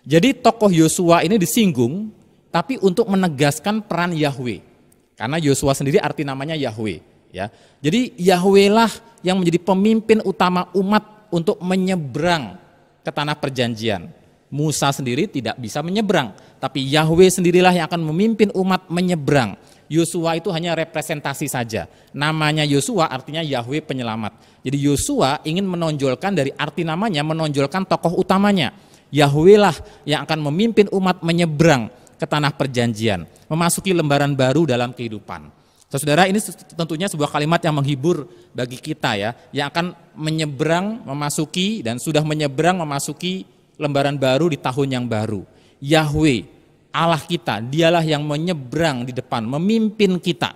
S4: Jadi tokoh Yosua ini disinggung, tapi untuk menegaskan peran Yahweh. Karena Yosua sendiri arti namanya Yahweh. Ya. Jadi Yahweh lah yang menjadi pemimpin utama umat untuk menyeberang ke tanah perjanjian. Musa sendiri tidak bisa menyeberang, tapi Yahweh sendirilah yang akan memimpin umat menyeberang. Yosua itu hanya representasi saja. Namanya Yosua artinya Yahweh penyelamat. Jadi Yosua ingin menonjolkan dari arti namanya, menonjolkan tokoh utamanya. Yahweh lah yang akan memimpin umat menyeberang ke tanah perjanjian, memasuki lembaran baru dalam kehidupan. Saudara, ini tentunya sebuah kalimat yang menghibur bagi kita ya, yang akan menyeberang, memasuki dan sudah menyeberang memasuki lembaran baru di tahun yang baru. Yahweh, Allah kita, dialah yang menyeberang di depan, memimpin kita.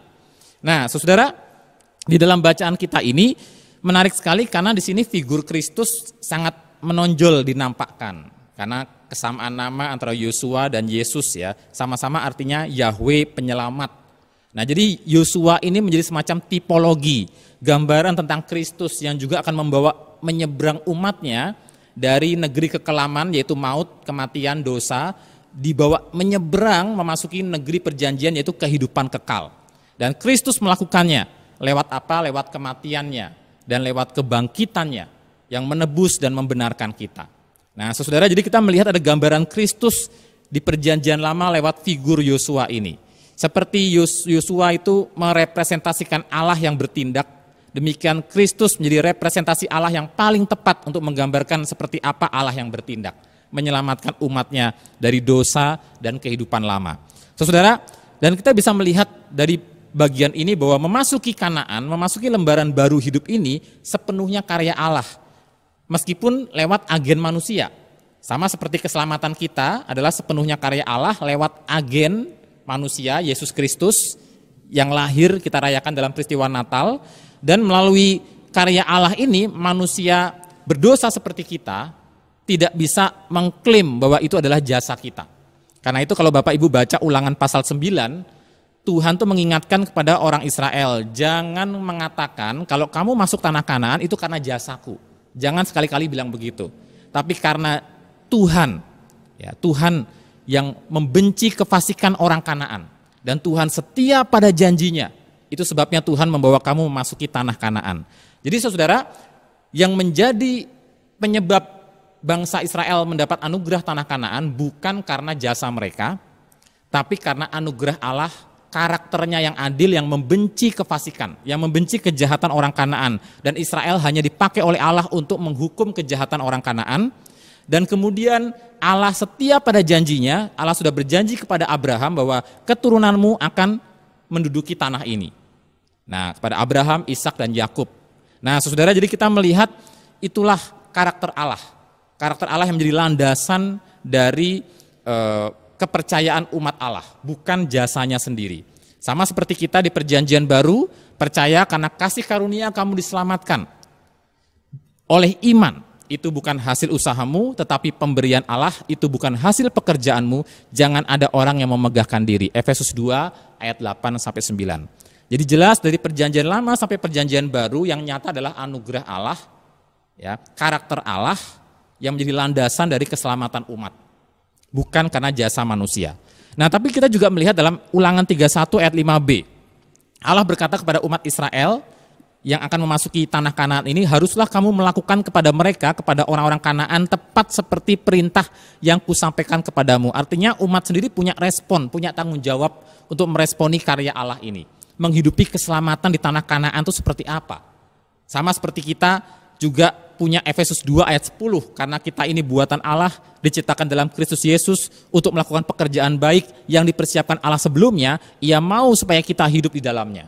S4: Nah, saudara, di dalam bacaan kita ini menarik sekali karena di sini figur Kristus sangat menonjol dinampakkan. Karena kesamaan nama antara Yosua dan Yesus ya, sama-sama artinya Yahweh penyelamat. Nah, jadi Yosua ini menjadi semacam tipologi, gambaran tentang Kristus yang juga akan membawa menyeberang umatnya dari negeri kekelaman yaitu maut, kematian, dosa, dibawa menyeberang memasuki negeri perjanjian yaitu kehidupan kekal. Dan Kristus melakukannya lewat apa? Lewat kematiannya dan lewat kebangkitannya yang menebus dan membenarkan kita. Nah, saudara, jadi kita melihat ada gambaran Kristus di perjanjian lama lewat figur Yosua ini. Seperti Yosua itu merepresentasikan Allah yang bertindak, demikian Kristus menjadi representasi Allah yang paling tepat untuk menggambarkan seperti apa Allah yang bertindak, menyelamatkan umatnya dari dosa dan kehidupan lama. Saudara, dan kita bisa melihat dari bagian ini bahwa memasuki Kanaan, memasuki lembaran baru hidup ini sepenuhnya karya Allah. Meskipun lewat agen manusia, sama seperti keselamatan kita adalah sepenuhnya karya Allah lewat agen manusia, Yesus Kristus yang lahir kita rayakan dalam peristiwa Natal, dan melalui karya Allah ini manusia berdosa seperti kita tidak bisa mengklaim bahwa itu adalah jasa kita. Karena itu kalau Bapak Ibu baca Ulangan pasal 9, Tuhan tuh mengingatkan kepada orang Israel, jangan mengatakan kalau kamu masuk tanah Kanaan itu karena jasaku. Jangan sekali-kali bilang begitu. Tapi karena Tuhan, ya Tuhan yang membenci kefasikan orang Kanaan. Dan Tuhan setia pada janjinya. Itu sebabnya Tuhan membawa kamu memasuki tanah Kanaan. Jadi saudara, yang menjadi penyebab bangsa Israel mendapat anugerah tanah Kanaan bukan karena jasa mereka, tapi karena anugerah Allah, karakternya yang adil, yang membenci kefasikan, yang membenci kejahatan orang Kanaan. Dan Israel hanya dipakai oleh Allah untuk menghukum kejahatan orang Kanaan. Dan kemudian Allah setia pada janjinya, Allah sudah berjanji kepada Abraham bahwa keturunanmu akan menduduki tanah ini. Nah, kepada Abraham, Ishak dan Yakub. Nah, saudara, jadi kita melihat itulah karakter Allah. Karakter Allah yang menjadi landasan dari kepercayaan umat Allah, bukan jasanya sendiri. Sama seperti kita di perjanjian baru, percaya karena kasih karunia kamu diselamatkan oleh iman. Itu bukan hasil usahamu, tetapi pemberian Allah, itu bukan hasil pekerjaanmu, jangan ada orang yang memegahkan diri. Efesus 2 ayat 8-9. Jadi jelas dari perjanjian lama sampai perjanjian baru yang nyata adalah anugerah Allah, ya, karakter Allah yang menjadi landasan dari keselamatan umat. Bukan karena jasa manusia. Nah, tapi kita juga melihat dalam Ulangan 31 ayat 5b. Allah berkata kepada umat Israel yang akan memasuki tanah Kanaan ini, haruslah kamu melakukan kepada mereka, kepada orang-orang Kanaan tepat seperti perintah yang kusampaikan kepadamu. Artinya umat sendiri punya respon, punya tanggung jawab untuk meresponi karya Allah ini. menghidupi keselamatan di tanah Kanaan itu seperti apa. Sama seperti kita juga punya Efesus 2 ayat 10, karena kita ini buatan Allah, diciptakan dalam Kristus Yesus untuk melakukan pekerjaan baik yang dipersiapkan Allah sebelumnya, Ia mau supaya kita hidup di dalamnya.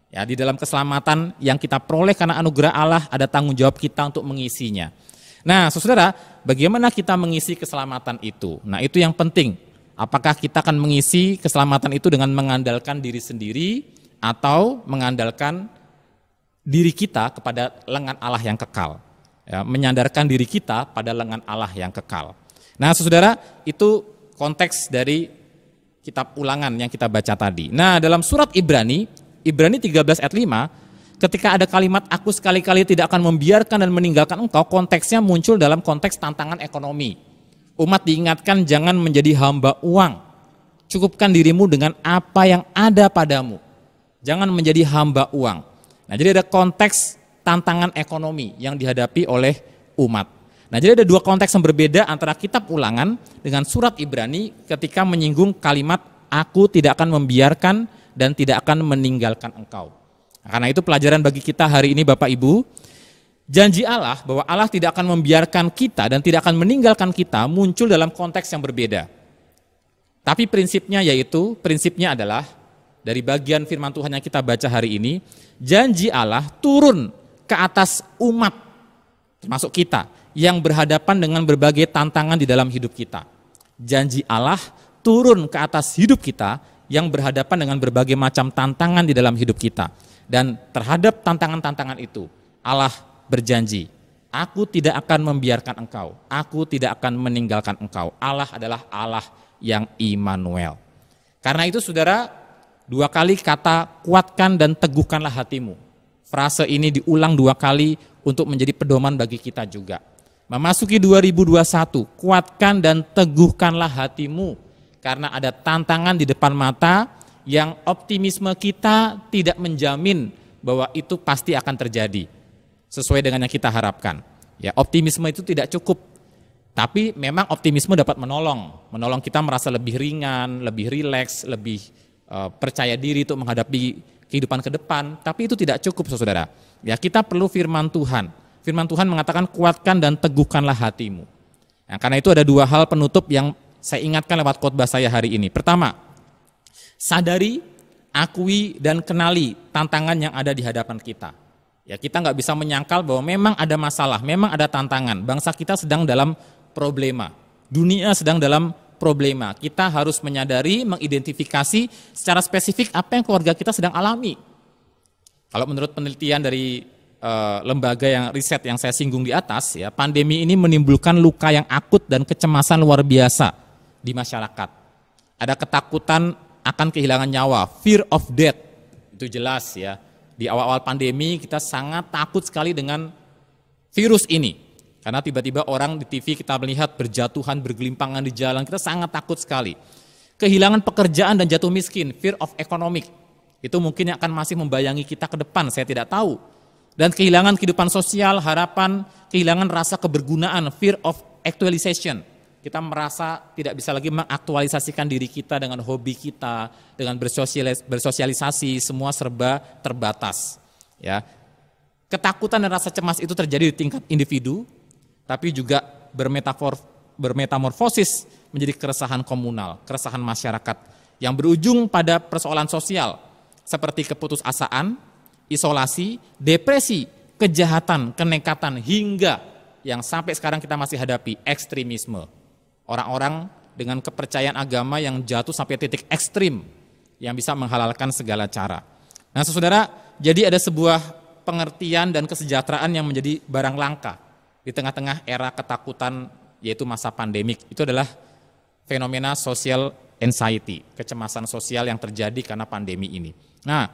S4: Ya, di dalam keselamatan yang kita peroleh karena anugerah Allah, ada tanggung jawab kita untuk mengisinya. Nah, saudara, bagaimana kita mengisi keselamatan itu? Nah, itu yang penting. Apakah kita akan mengisi keselamatan itu dengan mengandalkan diri sendiri atau mengandalkan diri kita kepada lengan Allah yang kekal? Ya, menyandarkan diri kita pada lengan Allah yang kekal. Nah, saudara, itu konteks dari kitab Ulangan yang kita baca tadi. Nah, dalam surat Ibrani 13 ayat 5, ketika ada kalimat aku sekali-kali tidak akan membiarkan dan meninggalkan engkau, konteksnya muncul dalam konteks tantangan ekonomi. Umat diingatkan jangan menjadi hamba uang. Cukupkan dirimu dengan apa yang ada padamu. Jangan menjadi hamba uang. Nah, jadi ada konteks tantangan ekonomi yang dihadapi oleh umat. Nah, jadi ada dua konteks yang berbeda antara kitab Ulangan dengan surat Ibrani ketika menyinggung kalimat aku tidak akan membiarkan dan tidak akan meninggalkan engkau. Nah, karena itu pelajaran bagi kita hari ini Bapak Ibu, janji Allah bahwa Allah tidak akan membiarkan kita dan tidak akan meninggalkan kita muncul dalam konteks yang berbeda. Tapi prinsipnya adalah dari bagian firman Tuhan yang kita baca hari ini, janji Allah turun ke atas umat, termasuk kita, yang berhadapan dengan berbagai tantangan di dalam hidup kita. Janji Allah turun ke atas hidup kita yang berhadapan dengan berbagai macam tantangan di dalam hidup kita. Dan terhadap tantangan-tantangan itu, Allah berjanji, aku tidak akan membiarkan engkau, aku tidak akan meninggalkan engkau. Allah adalah Allah yang Immanuel. Karena itu saudara, dua kali kata kuatkan dan teguhkanlah hatimu. Frase ini diulang dua kali untuk menjadi pedoman bagi kita juga. Memasuki 2021, kuatkan dan teguhkanlah hatimu. Karena ada tantangan di depan mata yang optimisme kita tidak menjamin bahwa itu pasti akan terjadi. Sesuai dengan yang kita harapkan. Ya, optimisme itu tidak cukup. Tapi memang optimisme dapat menolong kita merasa lebih ringan, lebih rileks, lebih percaya diri untuk menghadapi kehidupan ke depan, tapi itu tidak cukup saudara. Ya, kita perlu firman Tuhan. Firman Tuhan mengatakan kuatkan dan teguhkanlah hatimu. Nah, karena itu ada dua hal penutup yang saya ingatkan lewat khotbah saya hari ini. Pertama, sadari, akui dan kenali tantangan yang ada di hadapan kita. Ya, kita nggak bisa menyangkal bahwa memang ada masalah, memang ada tantangan. Bangsa kita sedang dalam problema. Dunia sedang dalam problema. Kita harus menyadari, mengidentifikasi secara spesifik apa yang keluarga kita sedang alami. Kalau menurut penelitian dari lembaga yang riset yang saya singgung di atas, ya, pandemi ini menimbulkan luka yang akut dan kecemasan luar biasa di masyarakat. Ada ketakutan akan kehilangan nyawa, fear of death, itu jelas ya. Di awal-awal pandemi kita sangat takut sekali dengan virus ini. Karena tiba-tiba orang di TV kita melihat berjatuhan, bergelimpangan di jalan, kita sangat takut sekali. Kehilangan pekerjaan dan jatuh miskin, fear of economic, itu mungkin akan masih membayangi kita ke depan, saya tidak tahu. Dan kehilangan kehidupan sosial, harapan, kehilangan rasa kebergunaan, fear of actualization. Kita merasa tidak bisa lagi mengaktualisasikan diri kita dengan hobi kita, dengan bersosialisasi, semua serba terbatas. Ya. Ketakutan dan rasa cemas itu terjadi di tingkat individu, tapi juga bermetamorfosis menjadi keresahan komunal, keresahan masyarakat yang berujung pada persoalan sosial seperti keputusasaan, isolasi, depresi, kejahatan, kenekatan, hingga yang sampai sekarang kita masih hadapi, ekstremisme. Orang-orang dengan kepercayaan agama yang jatuh sampai titik ekstrim yang bisa menghalalkan segala cara. Nah, saudara, jadi ada sebuah pengertian dan kesejahteraan yang menjadi barang langka di tengah-tengah era ketakutan, yaitu masa pandemik. Itu adalah fenomena social anxiety, kecemasan sosial yang terjadi karena pandemi ini. Nah,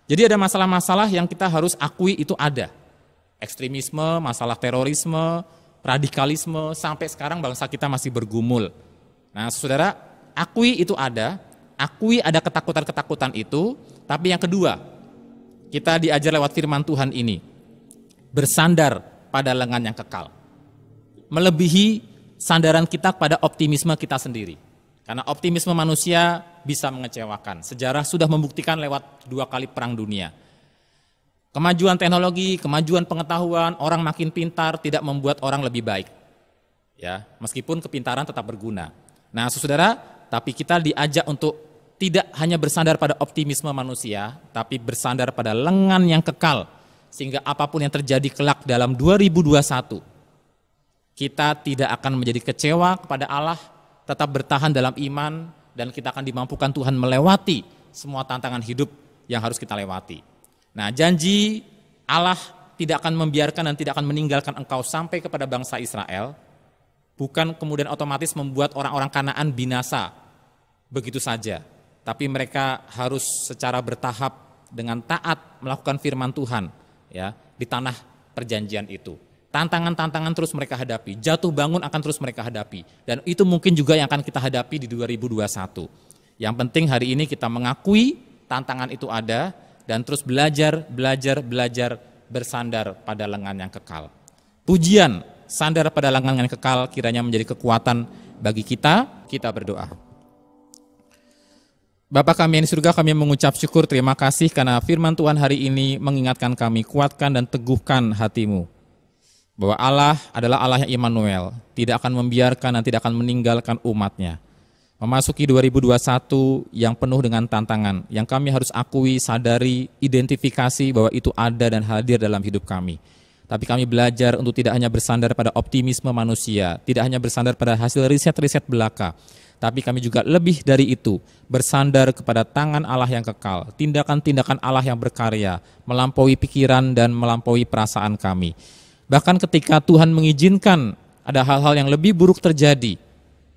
S4: jadi ada masalah-masalah yang kita harus akui itu ada. Ekstremisme, masalah terorisme, radikalisme, sampai sekarang bangsa kita masih bergumul. Nah, saudara, akui itu ada ketakutan-ketakutan itu, tapi yang kedua, kita diajar lewat firman Tuhan ini, bersandar pada lengan yang kekal. Melebihi sandaran kita pada optimisme kita sendiri. Karena optimisme manusia bisa mengecewakan. Sejarah sudah membuktikan lewat 2 kali perang dunia. Kemajuan teknologi, kemajuan pengetahuan, orang makin pintar tidak membuat orang lebih baik. Ya, meskipun kepintaran tetap berguna. Nah, saudara, tapi kita diajak untuk tidak hanya bersandar pada optimisme manusia, tapi bersandar pada lengan yang kekal. Sehingga apapun yang terjadi kelak dalam 2021, kita tidak akan menjadi kecewa kepada Allah, tetap bertahan dalam iman, dan kita akan dimampukan Tuhan melewati semua tantangan hidup yang harus kita lewati. Nah, janji Allah tidak akan membiarkan dan tidak akan meninggalkan engkau sampai kepada bangsa Israel, bukan kemudian otomatis membuat orang-orang Kanaan binasa begitu saja, tapi mereka harus secara bertahap dengan taat melakukan firman Tuhan, ya, di tanah perjanjian itu. Tantangan-tantangan terus mereka hadapi, jatuh bangun akan terus mereka hadapi, dan itu mungkin juga yang akan kita hadapi di 2021. Yang penting hari ini kita mengakui tantangan itu ada, dan terus belajar bersandar pada lengan yang kekal. Pujian, sandar pada lengan yang kekal kiranya menjadi kekuatan bagi kita berdoa. Bapa kami yang di surga, kami mengucap syukur, terima kasih karena firman Tuhan hari ini mengingatkan kami, kuatkan dan teguhkan hatimu. Bahwa Allah adalah Allah yang Immanuel, tidak akan membiarkan dan tidak akan meninggalkan umatnya. Memasuki 2021 yang penuh dengan tantangan, yang kami harus akui, sadari, identifikasi bahwa itu ada dan hadir dalam hidup kami. Tapi kami belajar untuk tidak hanya bersandar pada optimisme manusia, tidak hanya bersandar pada hasil riset-riset belaka, tapi kami juga lebih dari itu, bersandar kepada tangan Allah yang kekal, tindakan-tindakan Allah yang berkarya, melampaui pikiran dan melampaui perasaan kami. Bahkan ketika Tuhan mengizinkan ada hal-hal yang lebih buruk terjadi,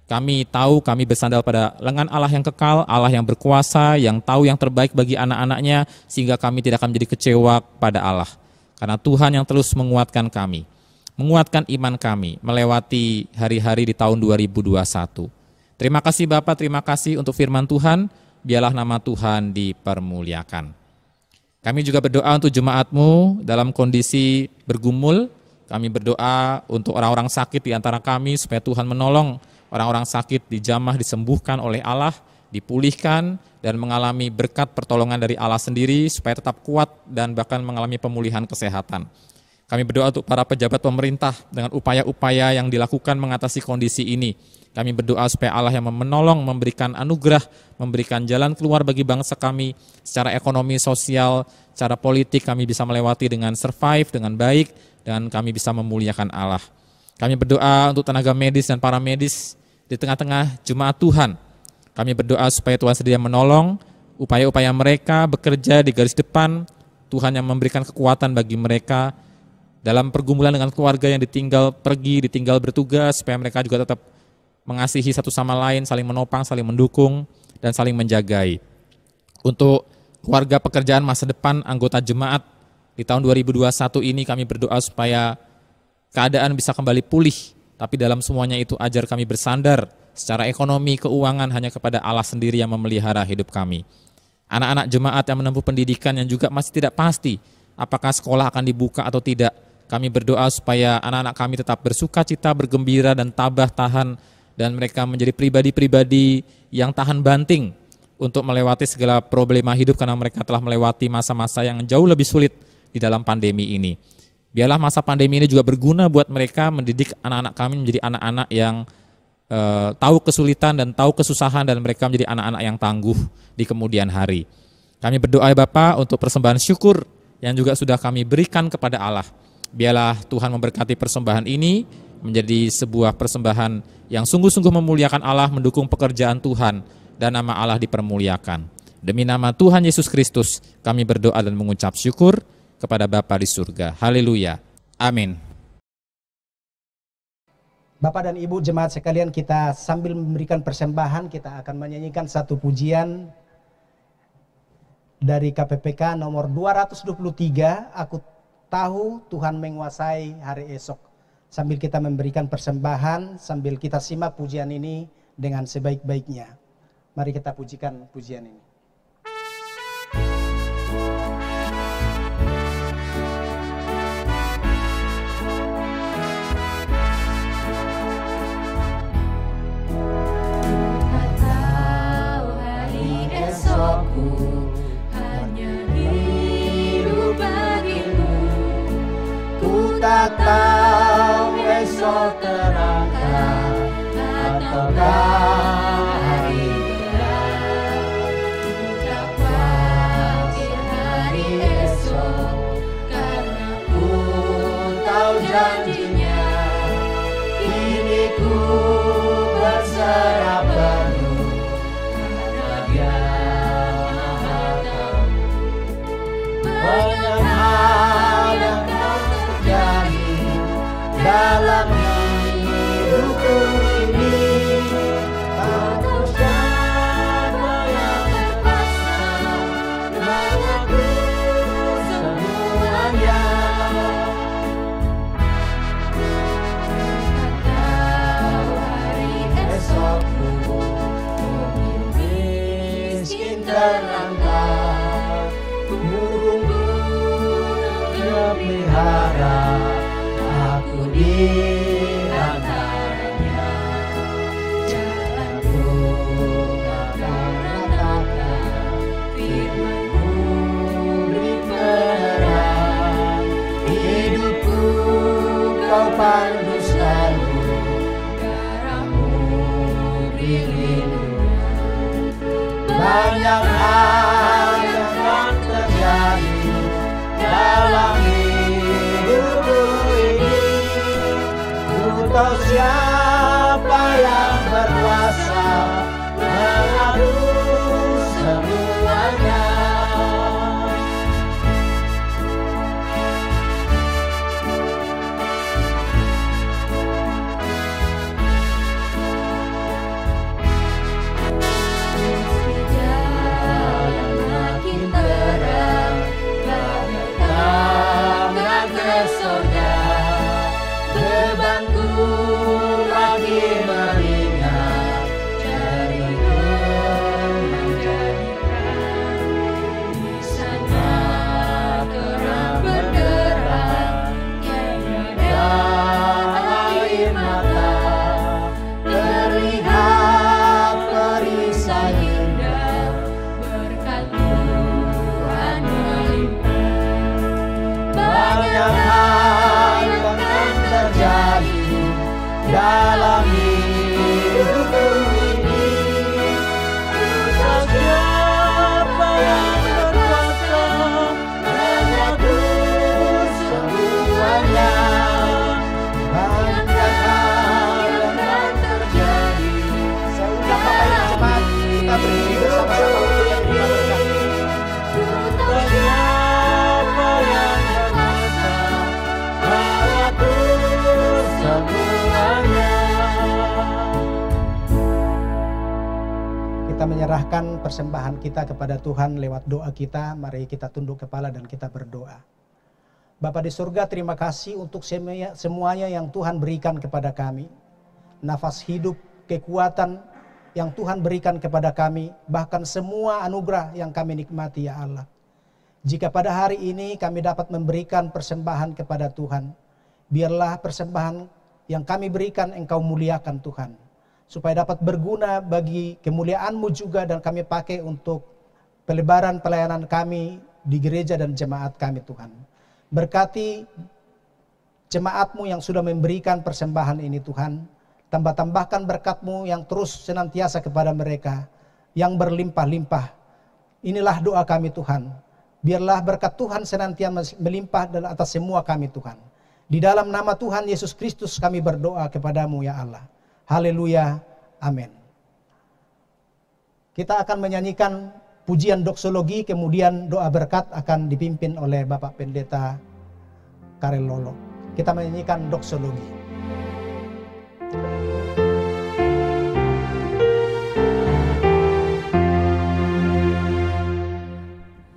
S4: kami tahu kami bersandar pada lengan Allah yang kekal, Allah yang berkuasa, yang tahu yang terbaik bagi anak-anaknya, sehingga kami tidak akan menjadi kecewa pada Allah. Karena Tuhan yang terus menguatkan kami, menguatkan iman kami, melewati hari-hari di tahun 2021. Terima kasih Bapak, terima kasih untuk firman Tuhan, biarlah nama Tuhan dipermuliakan. Kami juga berdoa untuk jemaat-Mu dalam kondisi bergumul. Kami berdoa untuk orang-orang sakit di antara kami supaya Tuhan menolong orang-orang sakit dijamah, disembuhkan oleh Allah, dipulihkan dan mengalami berkat pertolongan dari Allah sendiri supaya tetap kuat dan bahkan mengalami pemulihan kesehatan. Kami berdoa untuk para pejabat pemerintah dengan upaya-upaya yang dilakukan mengatasi kondisi ini. Kami berdoa supaya Allah yang menolong, memberikan anugerah, memberikan jalan keluar bagi bangsa kami secara ekonomi, sosial, secara politik kami bisa melewati dengan survive dengan baik dan kami bisa memuliakan Allah. Kami berdoa untuk tenaga medis dan para medis di tengah-tengah jemaat Tuhan. Kami berdoa supaya Tuhan sedia menolong upaya-upaya mereka bekerja di garis depan, Tuhan yang memberikan kekuatan bagi mereka dalam pergumulan dengan keluarga yang ditinggal pergi, ditinggal bertugas, supaya mereka juga tetap mengasihi satu sama lain, saling menopang, saling mendukung, dan saling menjagai. Untuk keluarga pekerjaan masa depan anggota jemaat di tahun 2021 ini kami berdoa supaya keadaan bisa kembali pulih, tapi dalam semuanya itu ajar kami bersandar secara ekonomi, keuangan hanya kepada Allah sendiri yang memelihara hidup kami. Anak-anak jemaat yang menempuh pendidikan yang juga masih tidak pasti apakah sekolah akan dibuka atau tidak, kami berdoa supaya anak-anak kami tetap bersuka cita, bergembira dan tabah tahan, dan mereka menjadi pribadi-pribadi yang tahan banting untuk melewati segala problema hidup karena mereka telah melewati masa-masa yang jauh lebih sulit di dalam pandemi ini. Biarlah masa pandemi ini juga berguna buat mereka mendidik anak-anak kami menjadi anak-anak yang tahu kesulitan dan tahu kesusahan, dan mereka menjadi anak-anak yang tangguh di kemudian hari. Kami berdoa ya Bapa untuk persembahan syukur yang juga sudah kami berikan kepada Allah. Biarlah Tuhan memberkati persembahan ini menjadi sebuah persembahan yang sungguh-sungguh memuliakan Allah, mendukung pekerjaan Tuhan, dan nama Allah dipermuliakan. Demi nama Tuhan Yesus Kristus, kami berdoa dan mengucap syukur kepada Bapa di surga. Haleluya. Amin.
S1: Bapak dan Ibu jemaat sekalian, kita sambil memberikan persembahan, kita akan menyanyikan satu pujian dari KPPK nomor 223, Aku Tahu Tuhan Menguasai Hari Esok. Sambil kita memberikan persembahan, sambil kita simak pujian ini dengan sebaik-baiknya. Mari kita pujikan pujian ini.
S3: Engkaukah hari gelap, tak khawatir hari esok, karena ku tahu janjinya. Kini ku berserah penuh, karena Dia Maha Tahu. Banyak hal yang akan terjadi dalam hidupku ini. Tak tahu siapa yang terpaksa mengaku semuanya. Tak tahu hari esokku, mungkin miskin terlantar, burung-burung Dia pelihara, aku di antaranya. Jalanku akan ratakan, firman-Mu beri penerang. Hidupku Kau pandu selalu, garam-Mu beri lindungan. Banyak hal yang akan terjadi dalam hidupku ini. Ku tahu siapa yang berkuasa mengatur semuanya. Meski jalan makin terang, bagaikan ke surga, bebanku makin meringan, jariku menjadi terang. Di sana terang benderang, tiada air mata, terlihat perisai indah, berkat Tuhan melimpah. Banyak hal yang akan terjadi dalam hidupku ini. Ku tahu siapa yang berkuasa mengatur semuanya. Banyak hal yang akan terjadi.
S1: Saya undang Bapak Ibu Jemaat, kita berdiri bersama-sama untuk yang terima berkat.
S3: Ku tahu siapa yang berkuasa mengatur semuanya.
S1: Kita menyerahkan persembahan kita kepada Tuhan lewat doa kita. Mari kita tunduk kepala dan kita berdoa. Bapa di surga, terima kasih untuk semuanya yang Tuhan berikan kepada kami. Nafas hidup, kekuatan yang Tuhan berikan kepada kami, bahkan semua anugerah yang kami nikmati ya Allah. Jika pada hari ini kami dapat memberikan persembahan kepada Tuhan, biarlah persembahan yang kami berikan Engkau muliakan Tuhan, supaya dapat berguna bagi kemuliaan-Mu juga, dan kami pakai untuk pelebaran pelayanan kami di gereja dan jemaat kami Tuhan. Berkati jemaat-Mu yang sudah memberikan persembahan ini Tuhan. Tambah-tambahkan berkat-Mu yang terus senantiasa kepada mereka, yang berlimpah-limpah. Inilah doa kami Tuhan. Biarlah berkat Tuhan senantiasa melimpah dan atas semua kami Tuhan. Di dalam nama Tuhan Yesus Kristus kami berdoa kepadamu ya Allah. Haleluya. Amin. Kita akan menyanyikan pujian doksologi, kemudian doa berkat akan dipimpin oleh Bapak Pendeta Karel Lolo. Kita menyanyikan doksologi.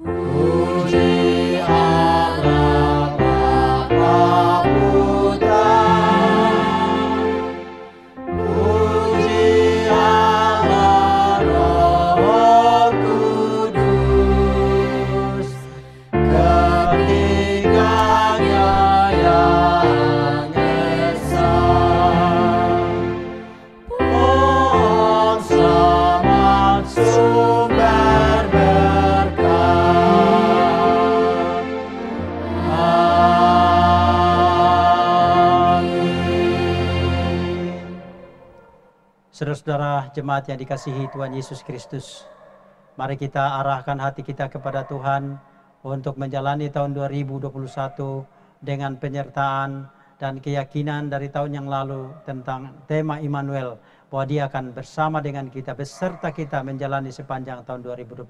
S3: Puji Allah Bapa Putra, puji Allah Roh Kudus, ketiganya yang
S2: Saudara-saudara jemaat yang dikasihi Tuhan Yesus Kristus, mari kita arahkan hati kita kepada Tuhan untuk menjalani tahun 2021 dengan penyertaan dan keyakinan dari tahun yang lalu tentang tema Immanuel, bahwa Dia akan bersama dengan kita, beserta kita menjalani sepanjang tahun 2021.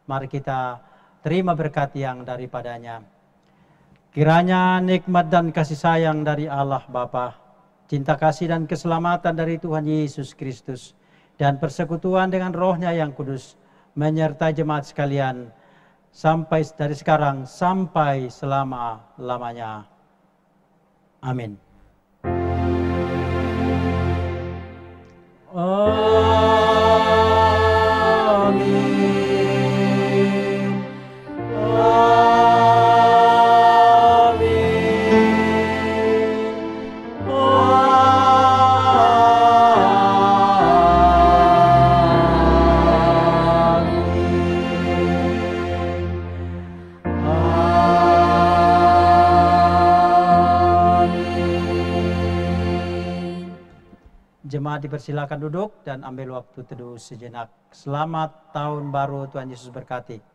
S2: Mari kita terima berkat yang daripadanya. Kiranya nikmat dan kasih sayang dari Allah Bapa, cinta kasih dan keselamatan dari Tuhan Yesus Kristus, dan persekutuan dengan Roh-Nya yang kudus menyertai jemaat sekalian sampai dari sekarang sampai selama-lamanya. Amin. Amin. Jemaat dipersilakan duduk dan ambil waktu teduh sejenak. Selamat tahun baru, Tuhan Yesus berkati.